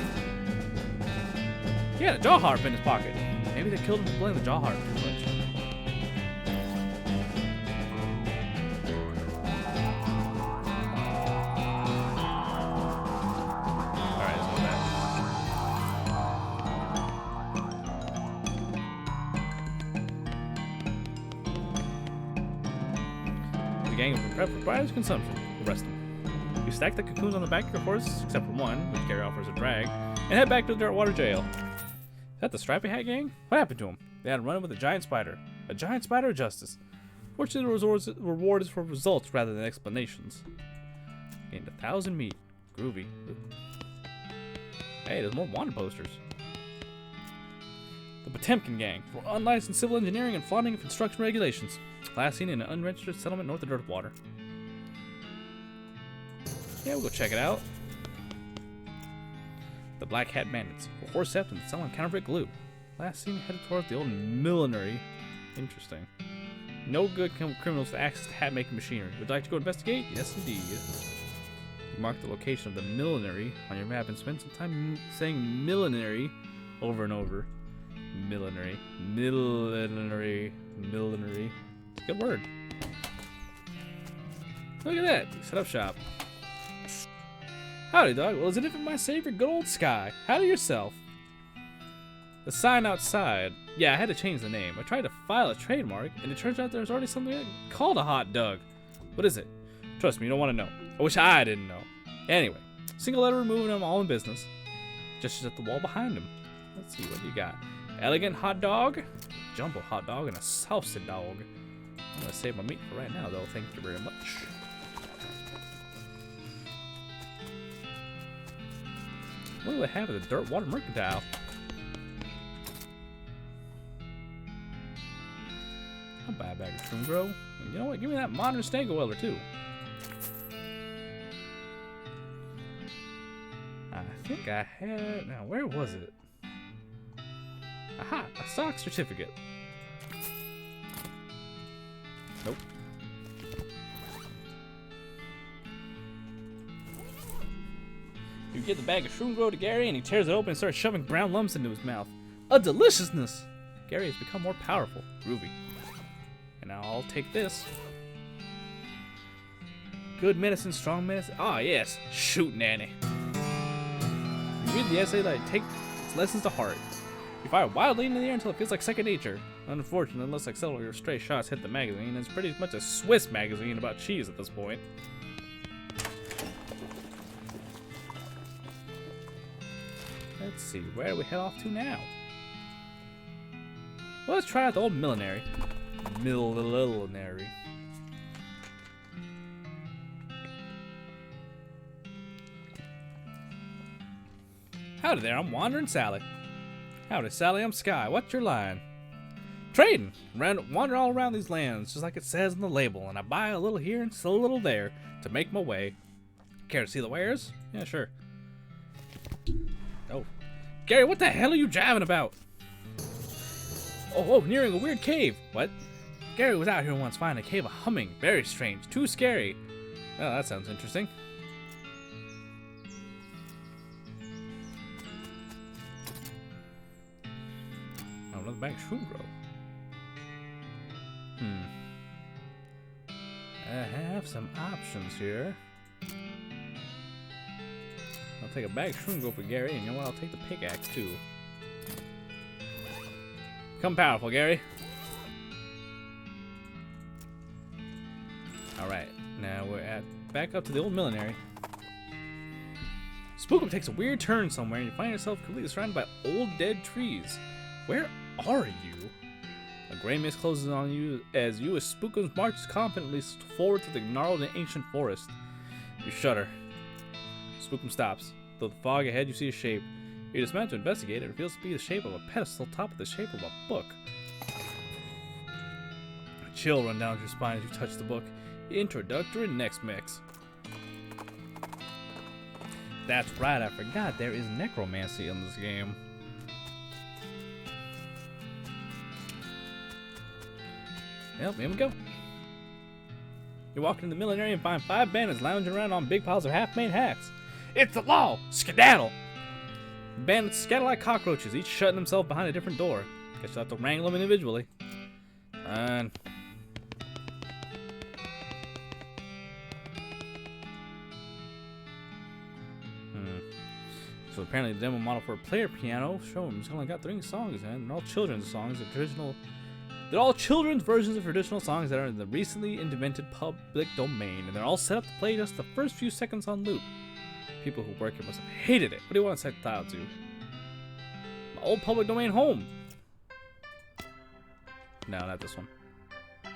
He had a jaw harp in his pocket. Maybe they killed him for playing the jaw harp too much. Alright, let's go back. The gang have been prepped for Briar's consumption. Arrest them. You stack the cocoons on the back of your horse, except for one, which Gary offers a drag, and head back to the Dirtwater jail. Is that the Stripy Hat gang? What happened to him? They had a run with a giant spider. A giant spider of justice. Fortunately, the reward is for results rather than explanations. Gained 1,000 meat. Groovy. Hey, there's more wanted posters. The Potemkin gang for unlicensed civil engineering and flaunting of construction regulations. Last seen in an unregistered settlement north of Dirtwater. Yeah, we'll go check it out. The Black Hat Bandits for horse theft and selling counterfeit glue. Last seen headed towards the old millinery. Interesting. No good criminals with access to hat making machinery. Would you like to go investigate? Yes, indeed. You mark the location of the millinery on your map and spend some time saying millinery over and over. Millinery. Millinery. Millinery. It's a good word. Look at that. You set up shop. Howdy, dog. Well, isn't it my savior, good old Sky? Howdy yourself. The sign outside. Yeah, I had to change the name. I tried to file a trademark, and it turns out there's already something called a hot dog. What is it? Trust me, you don't want to know. I wish I didn't know. Anyway, single letter removing them all in business. Just at the wall behind him. Let's see what you got. Elegant hot dog, jumbo hot dog, and a salsa dog. I'm gonna save my meat for right now, though. Thank you very much. What do they have at the Dirtwater Mercantile? I'll buy a bag of Trim Grow. And you know what? Give me that modern Stango Welder, too. I think I had... Now, where was it? Aha! A stock certificate. Nope. You give the bag of shroom grow to Gary, and he tears it open and starts shoving brown lumps into his mouth. A deliciousness! Gary has become more powerful. Groovy. And now I'll take this. Good medicine, strong medicine. Ah, yes. Shoot, Nanny. You read the essay that I take its lessons to heart. You fire wildly into the air until it feels like second nature. Unfortunately, unless like several of your stray shots hit the magazine, it's pretty much a Swiss magazine about cheese at this point. Let's see, where do we head off to now? Well, let's try out the old millinery. Millinery. Howdy there, I'm Wandering Sally. Howdy, Sally, I'm Sky. What's your line? Trading. Wander all around these lands, just like it says in the label, and I buy a little here and sell a little there to make my way. Care to see the wares? Yeah, sure. Oh. Gary, what the hell are you jabbing about? Oh, nearing a weird cave. What? Gary was out here once finding a cave of humming. Very strange. Too scary. Oh, that sounds interesting. Oh, another bag of shroom grow. I have some options here. I'll take a bag of shroom grow for Gary, and you know what? I'll take the pickaxe too. Become powerful, Gary. Alright, now we're back up to the old millinery. Spookum takes a weird turn somewhere, and you find yourself completely surrounded by old dead trees. Where are you? A gray mist closes on you as Spookum marches confidently forward to the gnarled and ancient forest. You shudder. Spookum stops. Though the fog ahead, you see a shape. You dismount to investigate. It reveals to be the shape of a pedestal topped with the shape of a book. A chill runs down your spine as you touch the book. Introductory Next Mix. That's right, I forgot there is necromancy in this game. Yep, here we go. You walk into the millinery and find 5 bandits lounging around on big piles of half-made hats. It's the law! Skedaddle! The bandits scatter like cockroaches, each shutting themselves behind a different door. Guess you'll have to wrangle them individually. And So apparently the demo model for a player piano showing it's only got 3 songs and they're all children's songs of traditional. They're all children's versions of traditional songs that are in the recently invented public domain, and they're all set up to play just the first few seconds on loop. People who work here must have hated it. What do you want to set the title to? My old public domain home. No, not this one.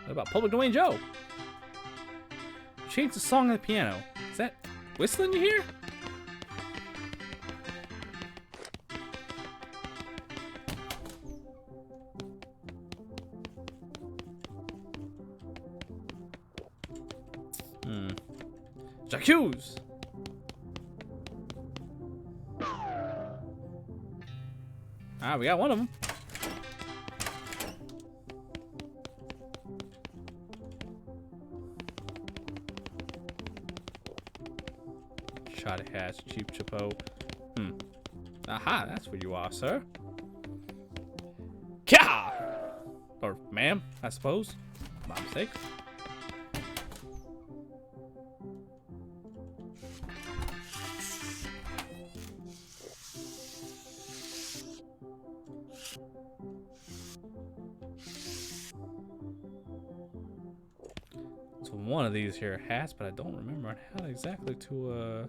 What about Public Domain Joe? Change the song on the piano. Is that whistling you hear? J'accuse! Ah, we got one of them. Shot hats, cheap chapeau. Aha, that's where you are, sir. Kya! Or ma'am, I suppose. My mistake. So one of these here hats, but I don't remember how exactly to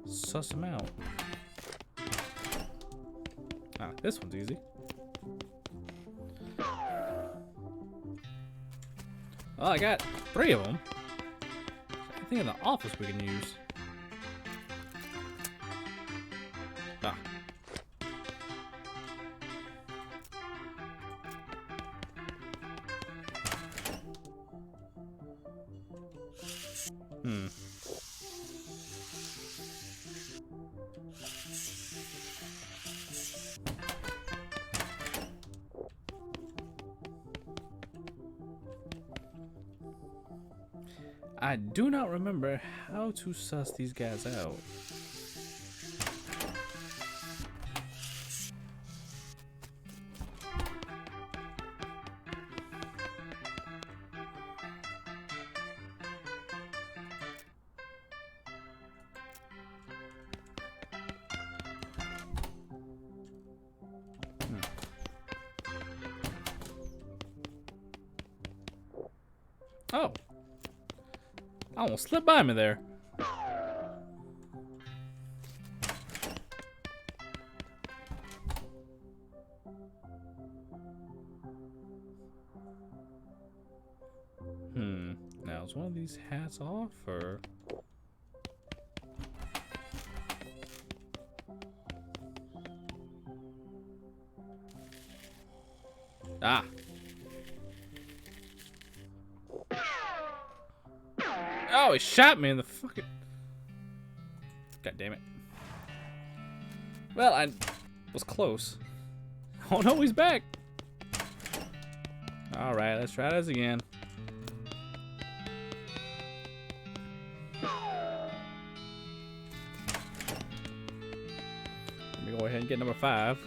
suss them out. Ah, this one's easy. Well, I got 3 of them. I think in the office we can use. Ah. I do not remember how to suss these guys out. Oh. I almost slipped by me there. Now is one of these hats off or? Ah. Oh, he shot me in the fucking... God damn it. Well, I was close. Oh no, he's back. Alright, let's try this again. Let me go ahead and get number 5.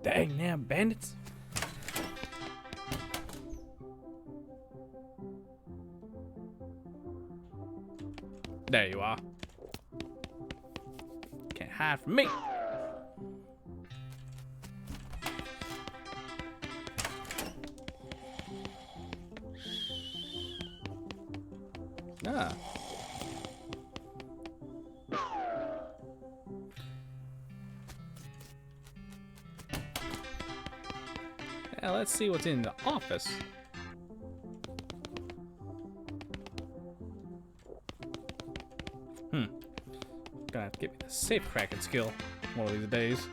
Dang, damn bandits. There you are. Can't hide from me. Ah. Now let's see what's in the office. Gonna have to get me the safe cracking skill one of these days.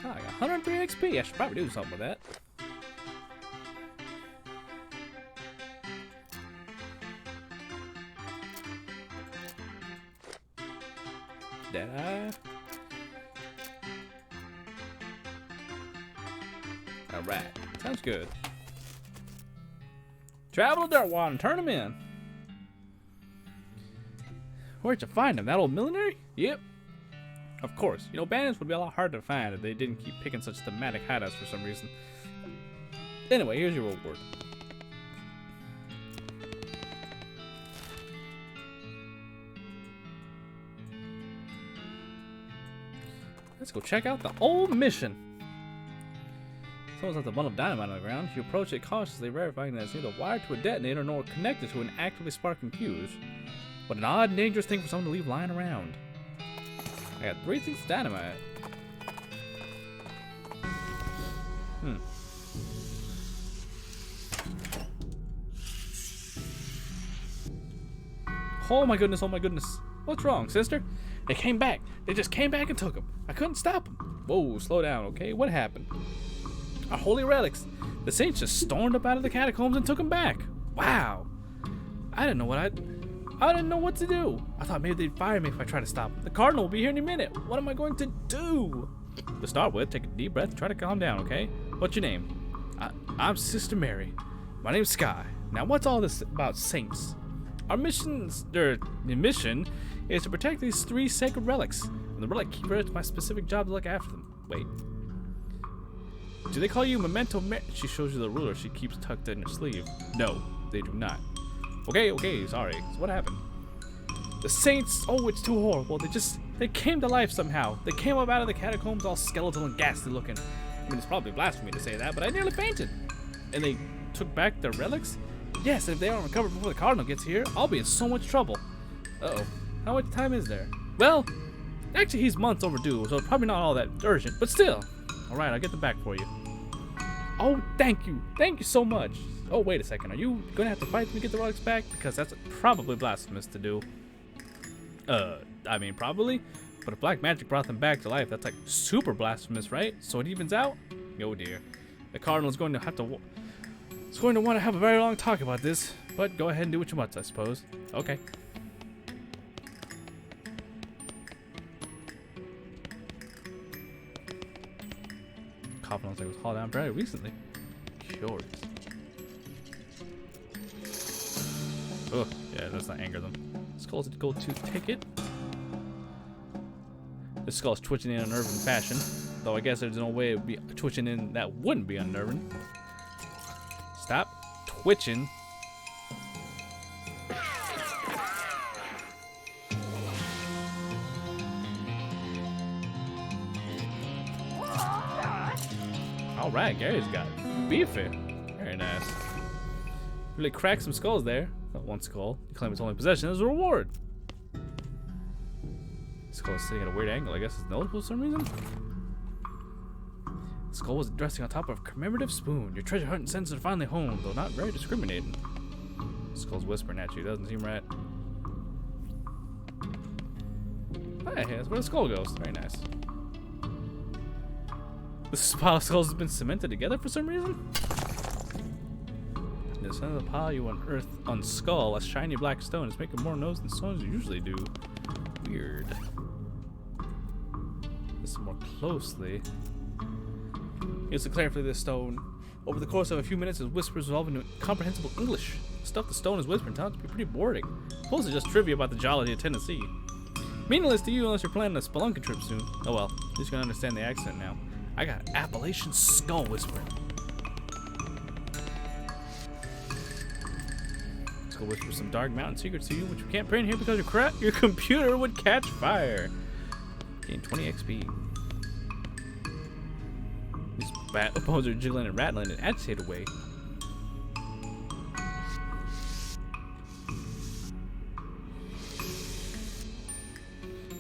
Oh, I got 103 XP. I should probably do something with that. Did I? Alright, sounds good. Travel to Dirtwater and turn him in. Where'd you find him? That old millionaire? Yep. Of course. You know, bandits would be a lot harder to find if they didn't keep picking such thematic hideouts for some reason. Anyway, here's your reward. Let's go check out the old mission. Someone's left a bundle of dynamite on the ground. You approach it cautiously, verifying that it's neither wired to a detonator nor connected to an actively sparking fuse. What an odd and dangerous thing for someone to leave lying around. I got 3 things of dynamite. Oh my goodness, oh my goodness. What's wrong, sister? They came back. They just came back and took them. I couldn't stop them. Whoa, slow down, okay? What happened? Our holy relics. The saints just stormed up out of the catacombs and took them back. Wow. I didn't know what to do. I thought maybe they'd fire me if I tried to stop them. The cardinal will be here any minute. What am I going to do? To start with, take a deep breath and try to calm down, okay? What's your name? I'm Sister Mary. My name's Sky. Now, what's all this about saints? Our mission is to protect these 3 sacred relics. And the relic keeper, it's my specific job to look after them. Wait. Do they call you Memento Mary? She shows you the ruler she keeps tucked in her sleeve. No, they do not. Okay, sorry. So what happened? The saints, oh, it's too horrible. They came to life somehow. They came up out of the catacombs all skeletal and ghastly looking. I mean, it's probably blasphemy to say that, but I nearly fainted. And they took back their relics? Yes, and if they don't recover before the cardinal gets here, I'll be in so much trouble. Uh-oh. How much time is there? Well, actually he's months overdue, so it's probably not all that urgent, but still. Alright, I'll get them back for you. Oh, thank you. Thank you so much. Oh, wait a second. Are you going to have to fight me to get the relics back? Because that's probably blasphemous to do. I mean, probably. But if black magic brought them back to life, that's like super blasphemous, right? So it evens out? Oh dear. The Cardinal is going to have to... It's going to want to have a very long talk about this. But go ahead and do what you must, I suppose. Okay. Coffin looks like it was hauled down very recently. Curious. Oh, yeah, that's not anger them. Skull's a gold tooth ticket. The skull's twitching in an unnerving fashion. Though I guess there's no way it would be twitching in that wouldn't be unnerving. Stop twitching. Alright, Gary's got beefy. Very nice. Really cracked some skulls there. Not one skull. You claim its only possession as a reward. The skull is sitting at a weird angle. I guess it's noticeable for some reason. The skull was resting on top of a commemorative spoon. Your treasure hunt senses are finally home, though not very discriminating. The skull's whispering at you. Doesn't seem right. Hey, that's where the skull goes. Very nice. This pile of skulls has been cemented together for some reason. In the center of the pile, you unearth on skull a shiny black stone. It's making more noise than stones usually do. Weird. Listen more closely. It's to clarify this stone. Over the course of a few minutes, his whispers resolve into incomprehensible English. The stuff the stone is whispering turns out to be pretty boring. Suppose it's just trivia about the geology of Tennessee. Meaningless to you unless you're planning a spelunking trip soon. Oh well, at least you can understand the accent now. I got Appalachian skull whispering. Skull whispers some dark mountain secrets to you, which you can't print here because your computer would catch fire. Gain 20 XP. These bones are jiggling and rattling in an agitated way.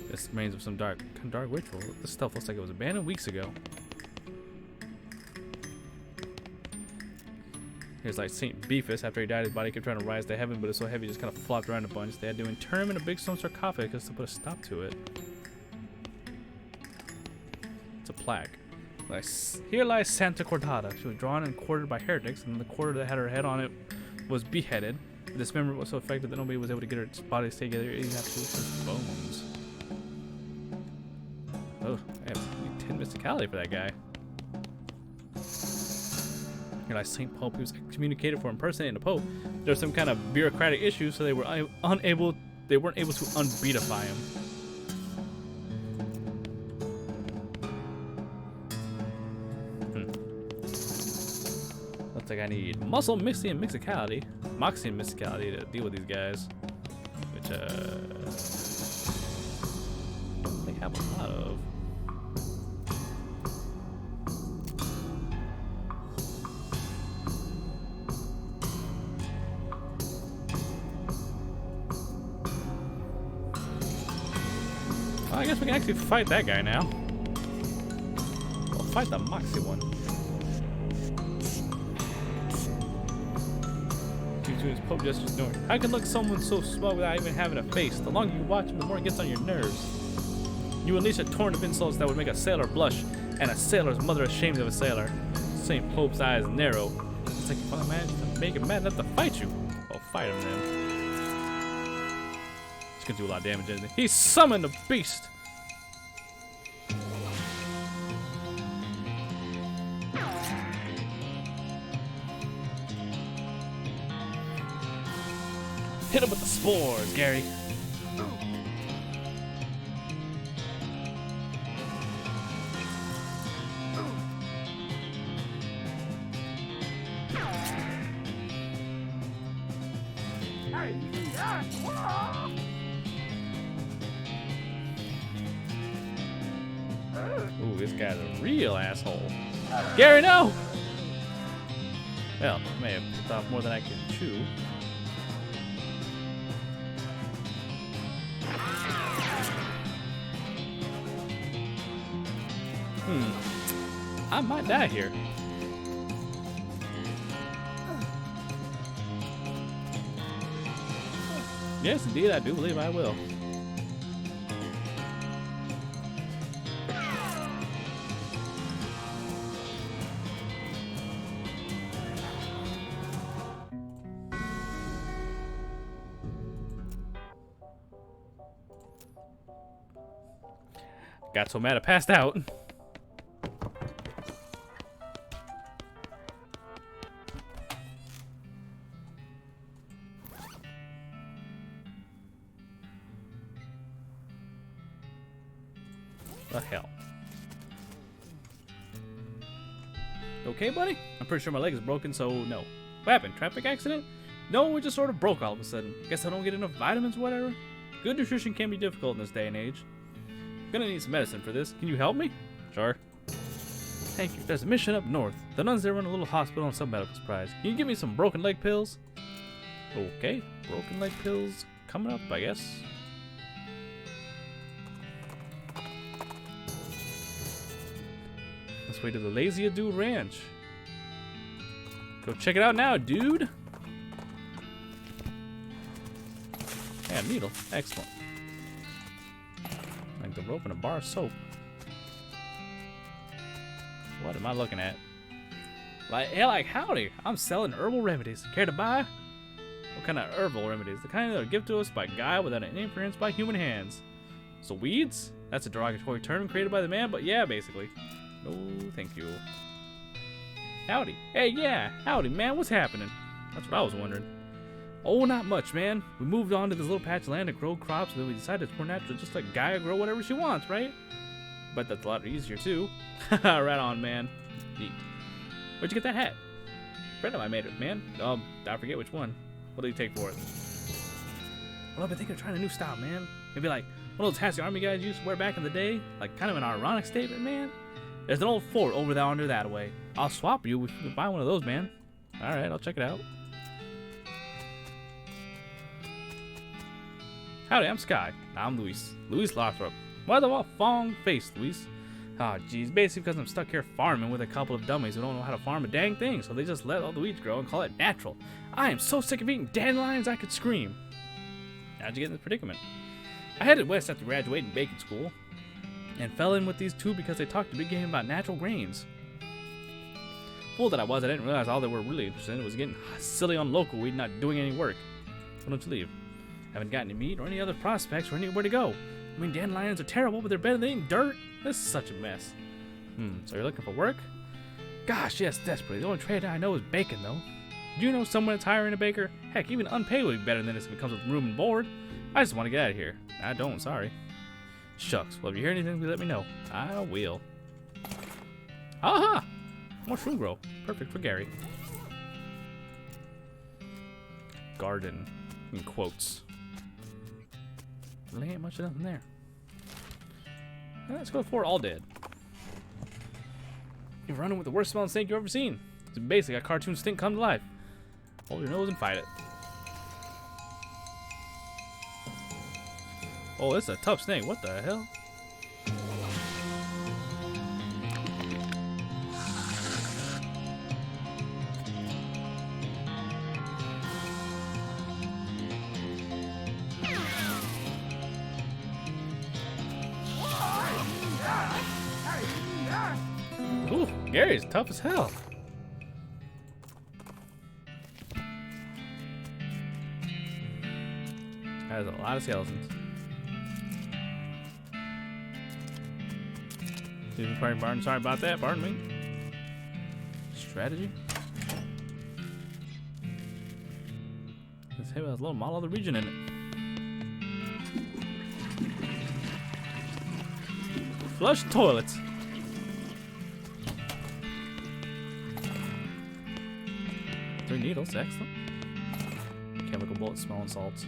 This remains of some dark ritual. This stuff looks like it was abandoned weeks ago. Here's like St. Beefus. After he died, his body kept trying to rise to heaven, but it's so heavy it just kind of flopped around a bunch. They had to intern him in a big stone sarcophagus to put a stop to it. It's a plaque. Like, here lies Santa Cordata. She was drawn and quartered by heretics, and the quarter that had her head on it was beheaded. The dismemberment was so effective that nobody was able to get her body to stay together, even after her bones. Oh, I have 10 mysticality for that guy. Here lies Saint Pope. He was excommunicated for impersonating the Pope. There was some kind of bureaucratic issue, so they were weren't able to unbeatify him. Looks like I need muscle, mixie, and mixicality. Moxie and mysticality to deal with these guys. Which they have a lot of. Well, I guess we can actually fight that guy now. We'll fight the Moxie one. Due to his Pope gestures snoring. How can look someone so smug without even having a face? The longer you watch him, the more it gets on your nerves. You unleash a torrent of insults that would make a sailor blush, and a sailor's mother ashamed of a sailor. St. Pope's eyes narrow. It's like if I managed to make him mad enough to fight you. Oh, fight him then. It's gonna do a lot of damage, isn't it? He summoned a beast! Hit him with the spores, Gary. Ooh, this guy's a real asshole. Gary, no! Well, I may have picked off more than I can chew. I might die here. Yes, indeed, I do believe I will. Got so mad I passed out. The hell? Okay, buddy? I'm pretty sure my leg is broken, so no. What happened? Traffic accident? No, it just sort of broke all of a sudden. Guess I don't get enough vitamins or whatever. Good nutrition can be difficult in this day and age. I'm gonna need some medicine for this. Can you help me? Sure. Thank you. There's a mission up north. The nuns there run a little hospital and some medical supplies. Can you give me some broken leg pills? Okay, broken leg pills coming up, I guess. Let's wait to the Lazy Dude Ranch. Go check it out now, dude. Yeah, needle. Excellent. Like the rope and a bar of soap. What am I looking at? Like howdy. I'm selling herbal remedies. Care to buy? What kind of herbal remedies? The kind that are given to us by God without an interference by human hands. So weeds? That's a derogatory term created by the man, but yeah, basically. No, thank you. Howdy. Hey, yeah. Howdy, man. What's happening? That's what I was wondering. Oh, not much, man. We moved on to this little patch of land to grow crops, and then we decided it's more natural just let Gaia grow whatever she wants, right? But that's a lot easier, too. Right on, man. Neat. Where'd you get that hat? A friend of mine made it, man. I forget which one. What do you take for it? Well, I've been thinking of trying a new style, man. Maybe like one of those hats the army guys used to wear back in the day. Like kind of an ironic statement, man. There's an old fort over there under that way. I'll swap you if you can buy one of those, man. Alright, I'll check it out. Howdy, I'm Sky. I'm Luis. Luis Lothrop. Why the fong face, Luis? Ah, geez, basically because I'm stuck here farming with a couple of dummies who don't know how to farm a dang thing, so they just let all the weeds grow and call it natural. I am so sick of eating dandelions I could scream. How'd you get in this predicament? I headed west after graduating bacon school, and fell in with these two because they talked a big game about natural grains. Fool that I was, I didn't realize all they were really interested in was getting silly on local weed, not doing any work. Why don't you leave? Haven't gotten any meat or any other prospects or anywhere to go. I mean, dandelions are terrible, but they're better than eating dirt. This is such a mess. So you're looking for work? Gosh, yes, desperately. The only trade I know is bacon, though. Do you know someone that's hiring a baker? Heck, even unpaid would be better than this if it comes with room and board. I just want to get out of here. I don't, sorry. Shucks. Well, if you hear anything, let me know. I will. Aha! Mushroom grow. Perfect for Gary. Garden. In quotes. Really ain't much of nothing there. Let's go for all dead. You're running with the worst smelling snake you've ever seen. It's basically a cartoon stink come to life. Hold your nose and fight it. Oh, this is a tough snake. What the hell? Ooh, Gary's tough as hell. That is a lot of skeletons. Barton, sorry about that. Pardon me. Strategy. This has a little model of the region in it. Flush toilets. Three needles, excellent. Chemical bullets, smelling salts.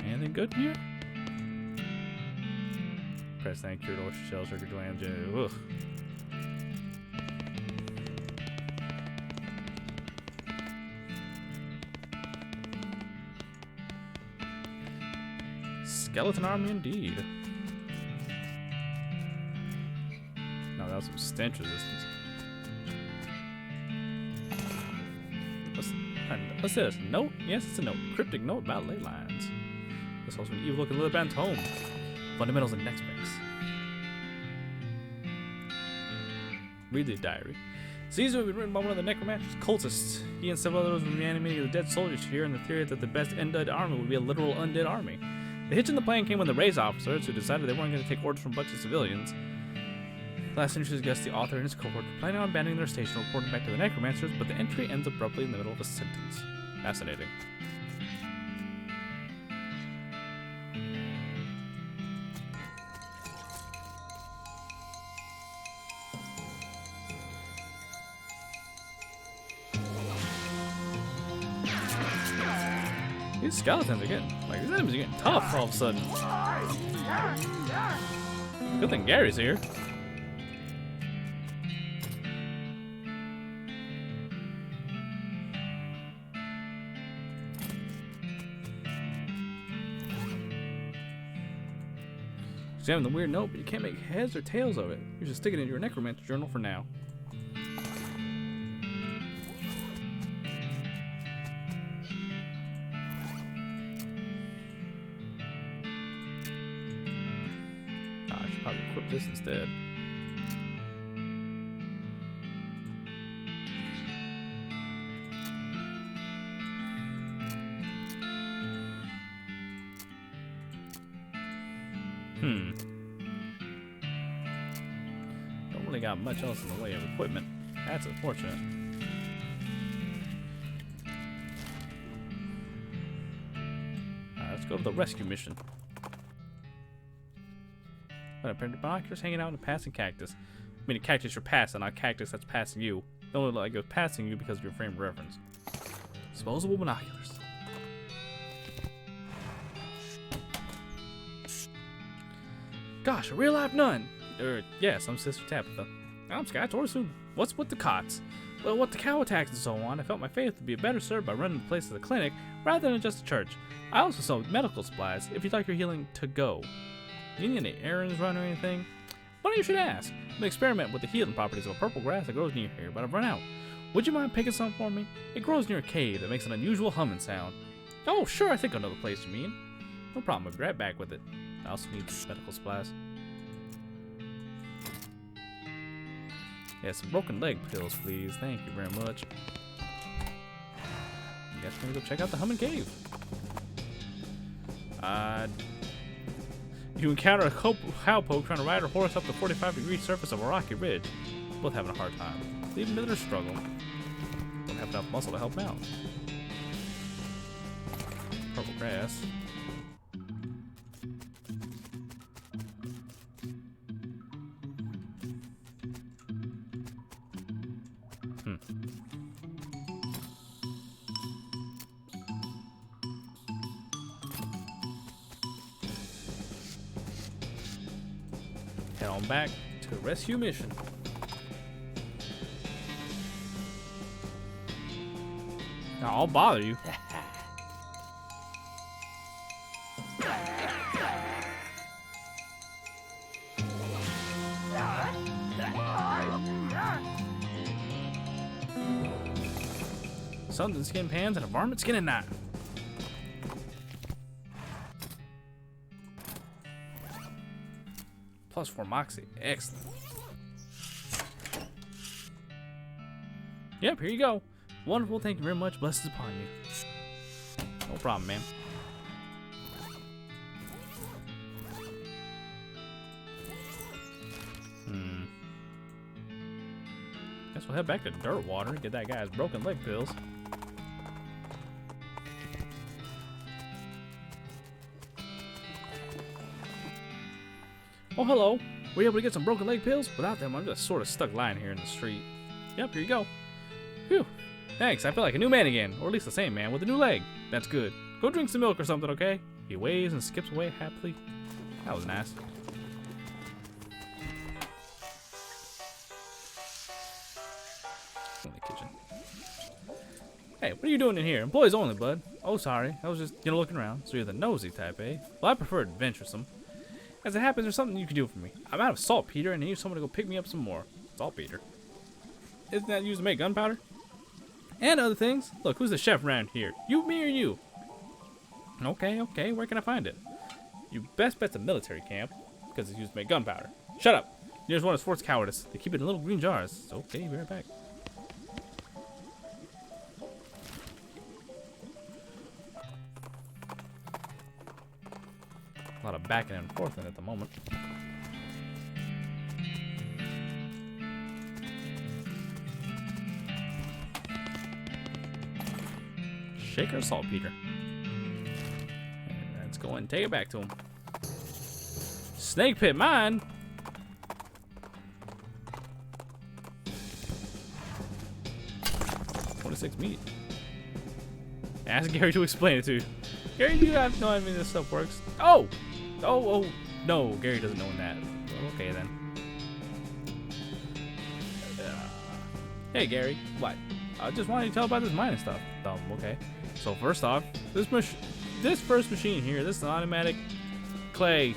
Anything good here? Press thank you, oyster shells, sugar glands. Ugh. Skeleton army indeed. No, that was some stench resistance. What's this? Note? Yes, it's a note. Cryptic note about ley lines. This also an evil looking little band home. Fundamentals and next mix. Read the diary. Caesar had been written by one of the necromancer's cultists. He and several others were reanimating the dead soldiers here in the theory that the best undead army would be a literal undead army. The hitch in the plan came when the raise officers, who decided they weren't going to take orders from a bunch of civilians. Last entry suggests the author and his cohort were planning on abandoning their station and reporting back to the necromancers, but the entry ends abruptly in the middle of a sentence. Fascinating. These skeletons are getting, like, these enemies are getting tough all of a sudden. Good thing Gary's here. Examine the weird note, but you can't make heads or tails of it. You should stick it in your necromancer journal for now. I should probably equip this instead. Don't really got much else in the way of equipment. That's unfortunate. Alright, let's go to the rescue mission. But apparently binoculars hanging out in a passing cactus. I mean, a cactus you're passing, not a cactus that's passing you. It only like it was passing you because of your frame of reference. Disposable binoculars. Gosh, a real life nun. Yes, I'm Sister Tabitha. I'm Sky Torsu. What's with the cots? Well, with the cow attacks and so on, I felt my faith would be better served by running the place as a clinic rather than just a church. I also sell medical supplies if you'd like your healing to go. You need any errands run or anything? Funny you should ask. I'm gonna experiment with the healing properties of a purple grass that grows near here, but I've run out. Would you mind picking some for me? It grows near a cave that makes an unusual humming sound. Oh, sure, I think I know the place you mean. No problem, I'll be right back with it. I also need medical supplies. Yeah, some broken leg pills, please. Thank you very much. I guess we're gonna go check out the humming cave. You encounter a cowpoke trying to ride her horse up the 45-degree surface of a rocky ridge. Both having a hard time. Leave them to their struggle. Don't have enough muscle to help out. Purple grass. Head on back to the rescue mission. Now, I'll bother you. Something skin pans and a varmint skin and knife. Plus 4 moxie. Excellent. Yep, here you go. Wonderful, thank you very much. Blessings upon you. No problem, man. Guess we'll head back to Dirtwater and get that guy's broken leg pills. Oh, hello. Were you able to get some broken leg pills? Without them, I'm just sort of stuck lying here in the street. Yep, here you go. Phew. Thanks, I feel like a new man again. Or at least the same man with a new leg. That's good. Go drink some milk or something, okay? He waves and skips away happily. That was nice. In the kitchen. Hey, what are you doing in here? Employees only, bud. Oh, sorry. I was just, looking around. So you're the nosy type, eh? Well, I prefer adventuresome. As it happens, there's something you can do for me. I'm out of saltpeter and I need someone to go pick me up some more. Saltpeter. Isn't that used to make gunpowder? And other things. Look, who's the chef around here? You, me, or you? Okay, where can I find it? You best bet's a military camp, because it's used to make gunpowder. Shut up. Here's one of sports cowardice. They keep it in little green jars. It's okay, be right back. A lot of backing and forth in at the moment. Shaker saltpeter. And let's go and take it back to him. Snake pit mine. 26 meat. Ask Gary to explain it to you. Gary, you have no idea this stuff works. Oh! Oh, no, Gary doesn't know that. Well, okay then. Hey Gary, what? I just wanted to tell about this mining stuff. Okay. So first off, this first machine here, this is an automatic clay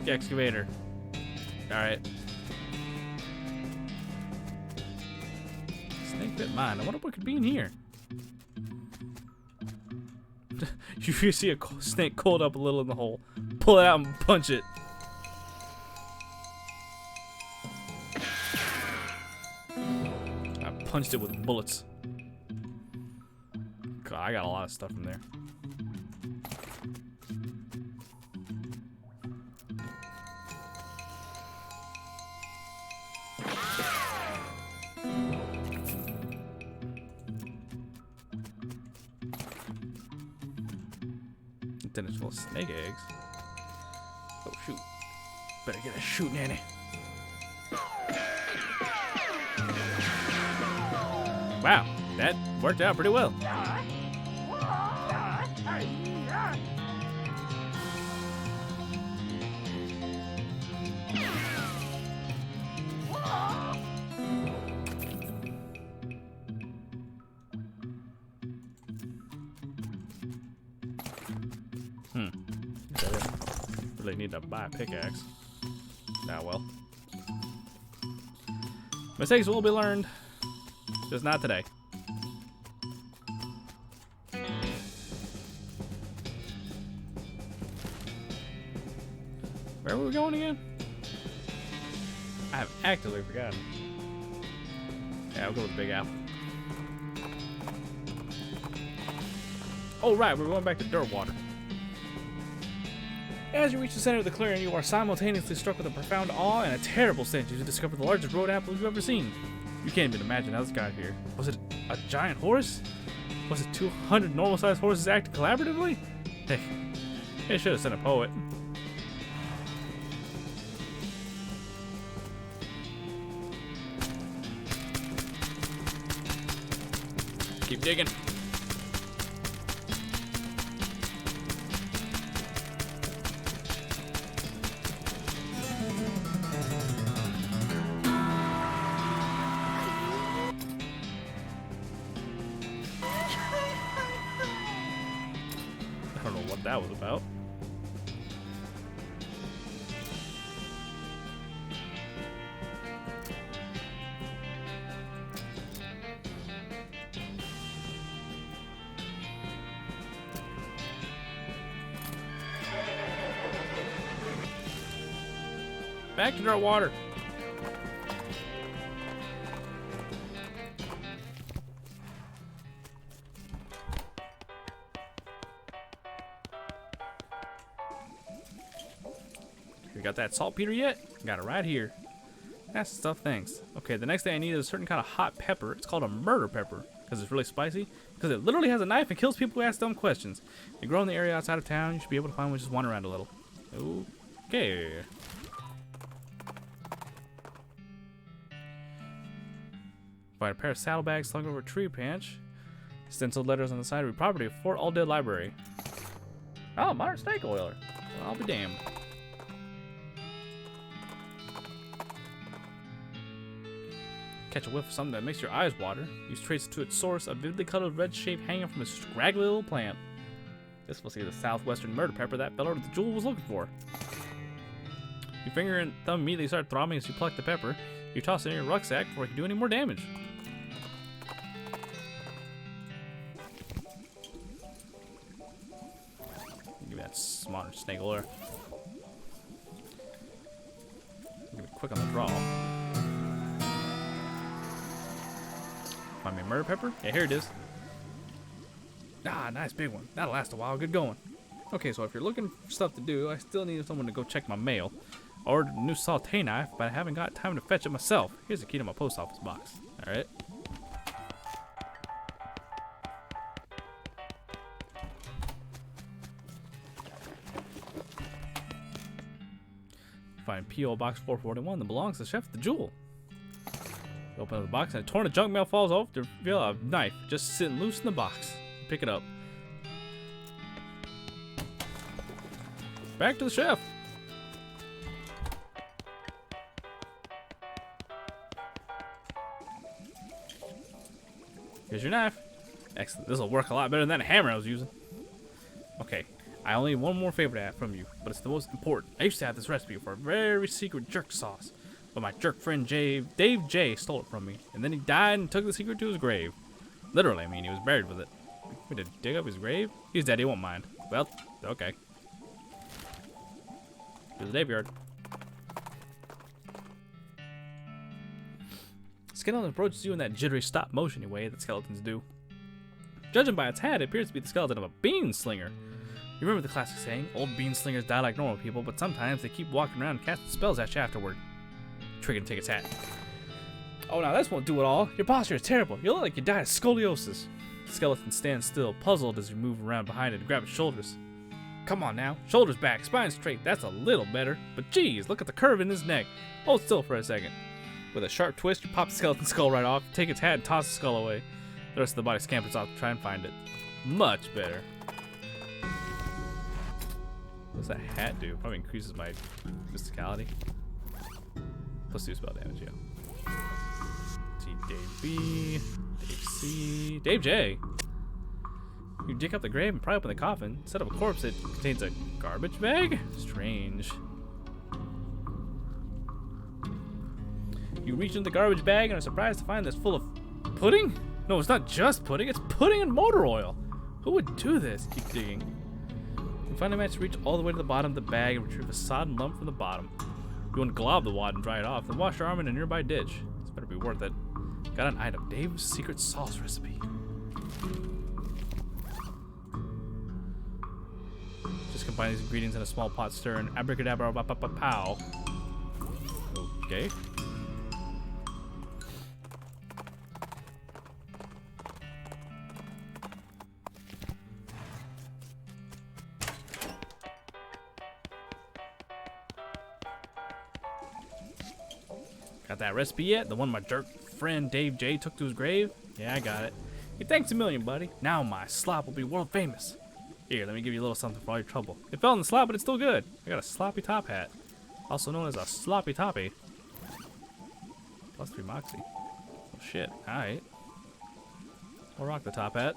excavator. Alright. Snake pit mine. I wonder what could be in here. You see a snake coiled up a little in the hole. Pull it out and punch it. I punched it with bullets. God, I got a lot of stuff in there. Then it's full of snake eggs. Oh shoot. Better get a shoot nanny. Wow, that worked out pretty well. Really need to buy a pickaxe. Ah, well. Mistakes will be learned. Just not today. Where were we going again? I have actively forgotten. Yeah, I'll go with the Big Apple. Oh, right, we're going back to dirt water. As you reach the center of the clearing, you are simultaneously struck with a profound awe and a terrible stench as you discover the largest road apple you've ever seen. You can't even imagine how this got here. Was it a giant horse? Was it 200 normal-sized horses acting collaboratively? Heck, they should have sent a poet. Keep digging. I don't know what that was about. Back to our water. You got that saltpeter yet? Got it right here. That's the stuff, thanks. Okay, the next thing I need is a certain kind of hot pepper. It's called a murder pepper because it's really spicy. Because it literally has a knife and kills people who ask dumb questions. They grow in the area outside of town. You should be able to find one. Just wander around a little. Okay. Find a pair of saddlebags slung over a tree branch. Stenciled letters on the side of the property of Fort All Dead Library. Oh, modern snake oiler. Well, I'll be damned. Catch a whiff of something that makes your eyes water. Use trace to its source, a vividly colored red shape hanging from a scraggly little plant. This will see the southwestern murder pepper that fella with the jewel was looking for. Your finger and thumb immediately start throbbing as you pluck the pepper. You toss it in your rucksack before it can do any more damage. Give me that modern snake oiler. Give me quick on the draw. Find me a murder pepper? Yeah, here it is. Ah, nice big one. That'll last a while. Good going. Okay, so if you're looking for stuff to do, I still need someone to go check my mail. I ordered a new saute knife, but I haven't got time to fetch it myself. Here's the key to my post office box. Alright. Find P.O. Box 441 that belongs to Chef the Jewel. Open up the box and a torn of junk mail falls off to reveal a knife just sitting loose in the box. Pick it up. Back to the chef. Here's your knife. Excellent. This will work a lot better than that hammer I was using. Okay. I only have one more favor to have from you, but it's the most important. I used to have this recipe for a very secret jerk sauce, but my jerk friend Dave J stole it from me, and then he died and took the secret to his grave. Literally, I mean, he was buried with it. We had to dig up his grave? He's dead, he won't mind. Well, okay. To the graveyard. Skeleton approaches you in that jittery stop-motion way that skeletons do. Judging by its hat, it appears to be the skeleton of a bean slinger. You remember the classic saying, old bean slingers die like normal people, but sometimes they keep walking around and casting spells at you afterward. Trigger to take its hat. Oh, now this won't do it all. Your posture is terrible. You look like you died of scoliosis. The skeleton stands still, puzzled as you move around behind it and grab its shoulders. Come on now. Shoulders back, spine straight. That's a little better. But geez, look at the curve in his neck. Hold still for a second. With a sharp twist, you pop the skeleton's skull right off, take its hat and toss the skull away. The rest of the body scampers off to try and find it. Much better. What's that hat do? Probably increases my physicality. Plus 2 spell damage, yeah. See Dave B, Dave C, Dave J. You dig up the grave and pry open the coffin. Instead of a corpse, it contains a garbage bag? Strange. You reach into the garbage bag and are surprised to find this full of pudding? No, it's not just pudding, it's pudding and motor oil. Who would do this? Keep digging. You finally manage to reach all the way to the bottom of the bag and retrieve a sodden lump from the bottom. You want to glob the wad and dry it off, then wash your arm in a nearby ditch. This better be worth it. Got an item, Dave's secret sauce recipe. Just combine these ingredients in a small pot, stir, and abracadabra pow. Okay. Got that recipe yet? The one my jerk friend Dave J took to his grave? Yeah, I got it. Hey, thanks a million, buddy. Now my slop will be world famous. Here, let me give you a little something for all your trouble. It fell in the slop, but it's still good. I got a sloppy top hat, also known as a sloppy toppy. Plus 3 moxie. Oh shit, alright. I'll rock the top hat.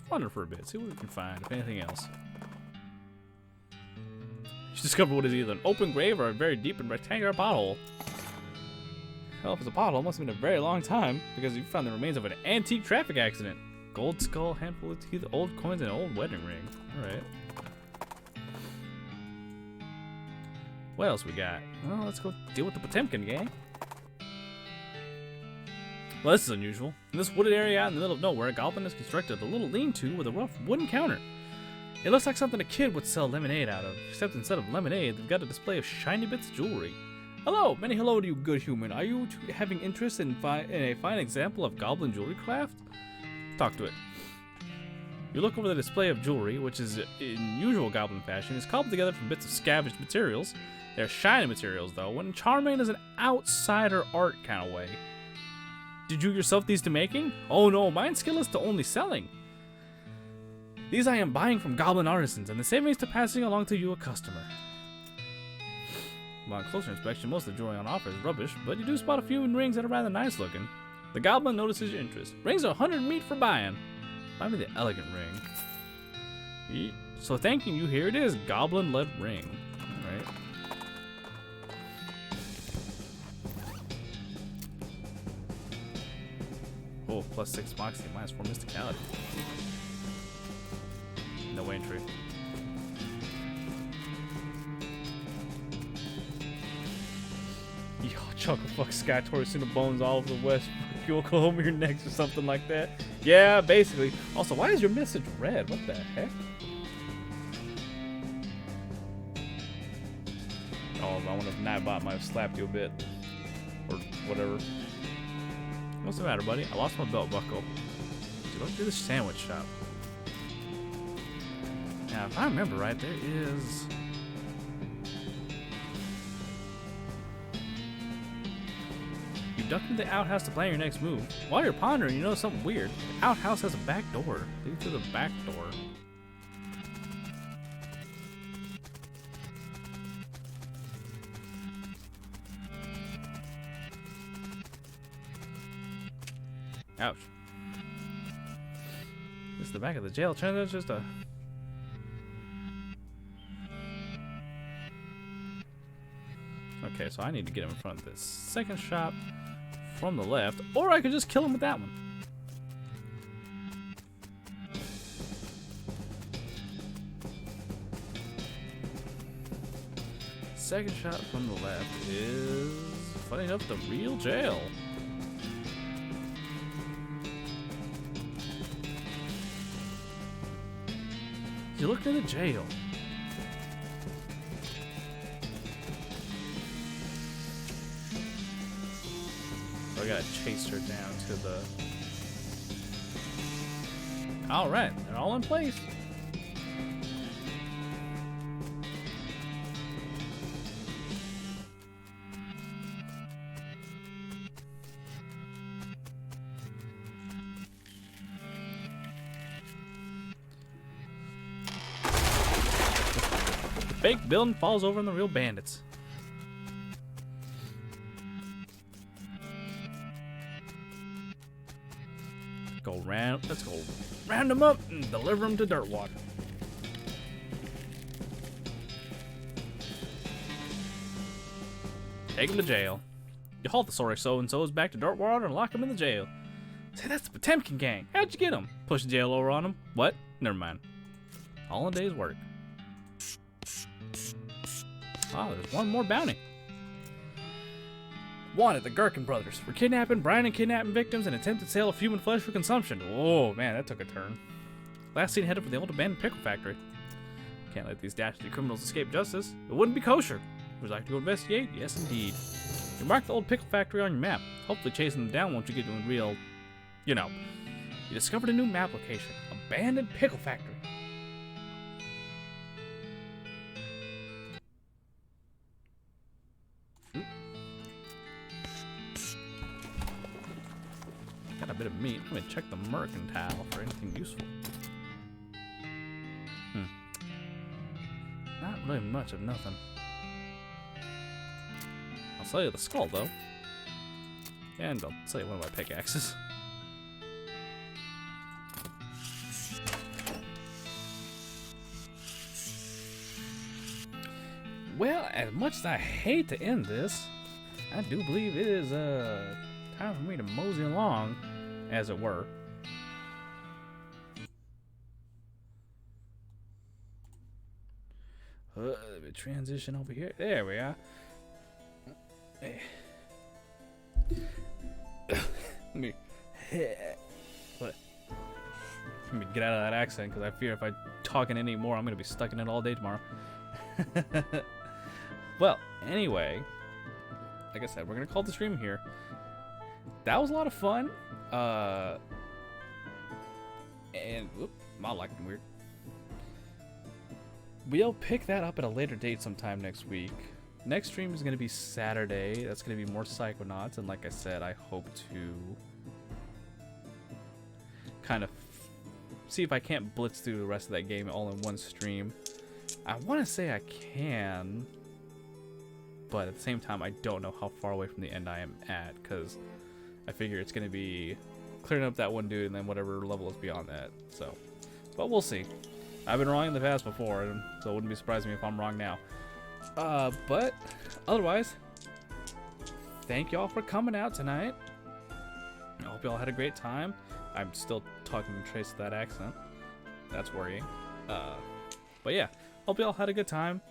Wander for a bit, see what we can find, if anything else. You discover what is either an open grave or a very deep and rectangular pothole. Hell, if it's a pothole, it must have been a very long time, because you found the remains of an antique traffic accident. Gold skull, handful of teeth, old coins, and an old wedding ring. Alright. What else we got? Well, let's go deal with the Potemkin gang. Well, this is unusual. In this wooded area out in the middle of nowhere, a goblin has constructed a little lean-to with a rough wooden counter. It looks like something a kid would sell lemonade out of, except instead of lemonade, they've got a display of shiny bits of jewelry. Hello, many hello to you, good human. Are you having interest in a fine example of goblin jewelry craft? Talk to it. You look over the display of jewelry, which is, in usual goblin fashion, is cobbled together from bits of scavenged materials. They're shiny materials, though, and charming as an outsider art kind of way. Did you yourself these to making? Oh no, mine skill is to only selling. These I am buying from goblin artisans, and the savings to passing along to you, a customer. Upon closer inspection, most of the jewelry on offer is rubbish, but you do spot a few rings that are rather nice looking. The goblin notices your interest. Rings are 100 meat for buying. Buy me the elegant ring. So thanking you, here it is, goblin-led ring. Alright. plus 6 moxie, minus 4 mysticality. No way in truth. Yo, chocolate fuck Sky Taurus in the bones all over the west. Fuck you, Oklahoma, your next or something like that. Yeah, basically. Also, why is your message red? What the heck? Oh, I wonder if Nightbot might have slapped you a bit. Or whatever. What's the matter, buddy? I lost my belt buckle. Dude, let's do the sandwich shop. Now, if I remember right, there is... You duck into the outhouse to plan your next move. While you're pondering, you notice something weird. The outhouse has a back door. Lead to the back door. Ouch. This is the back of the jail. It's just a... Okay, so I need to get him in front of this second shop from the left, or I could just kill him with that one. Second shot from the left is, funny enough, the real jail. You looked in the jail. So I gotta chase her down to the... Alright, they're all in place. The fake building falls over on the real bandits. Let's go round them up and deliver them to Dirtwater. Take them to jail. You halt the sorry so-and-so's back to Dirtwater and lock them in the jail. Say, that's the Potemkin gang. How'd you get them? Push the jail over on them. What? Never mind. All in a day's work. Oh, there's one more bounty. Wanted, the Gherkin brothers for kidnapping, Brian and kidnapping victims and attempted sale of human flesh for consumption. Oh man, that took a turn. Last seen headed for the old abandoned pickle factory. Can't let these dastardly criminals escape justice. It wouldn't be kosher. Would you like to go investigate? Yes, indeed. You mark the old pickle factory on your map. Hopefully chasing them down won't you get to a real, you know. You discovered a new map location. Abandoned pickle factory. Got a bit of meat. Let me check the mercantile for anything useful. Not really much of nothing. I'll sell you the skull though. And I'll sell you one of my pickaxes. Well, as much as I hate to end this, I do believe it is time for me to mosey along, as it were. Let me transition over here. There we are. Let me get out of that accent, because I fear if I talk in it anymore, I'm going to be stuck in it all day tomorrow. Well, anyway, like I said, we're going to call the stream here. That was a lot of fun. And, whoop, my liking weird. We'll pick that up at a later date sometime next week. Next stream is going to be Saturday. That's going to be more Psychonauts. And like I said, I hope to kind of see if I can't blitz through the rest of that game all in one stream. I want to say I can, but at the same time, I don't know how far away from the end I am at, because I figure it's going to be clearing up that one dude and then whatever level is beyond that. So, but we'll see. I've been wrong in the past before, so it wouldn't be surprising me if I'm wrong now. But otherwise, thank y'all for coming out tonight. hope y'all had a great time. I'm still talking trace of that accent. That's worrying. But yeah, hope y'all had a good time,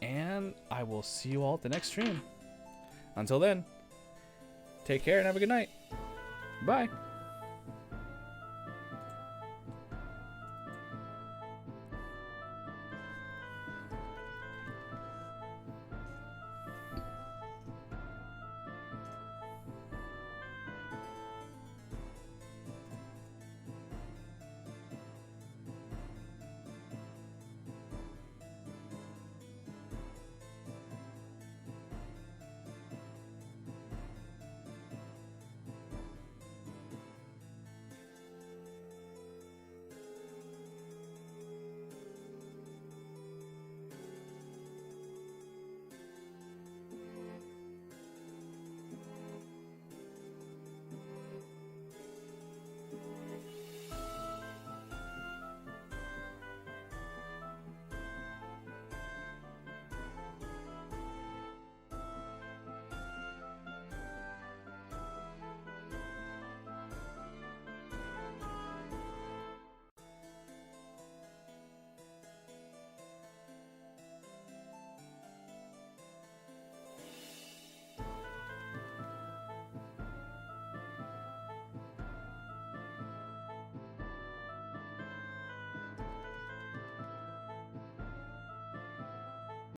and I will see you all at the next stream. Until then, take care and have a good night. Bye.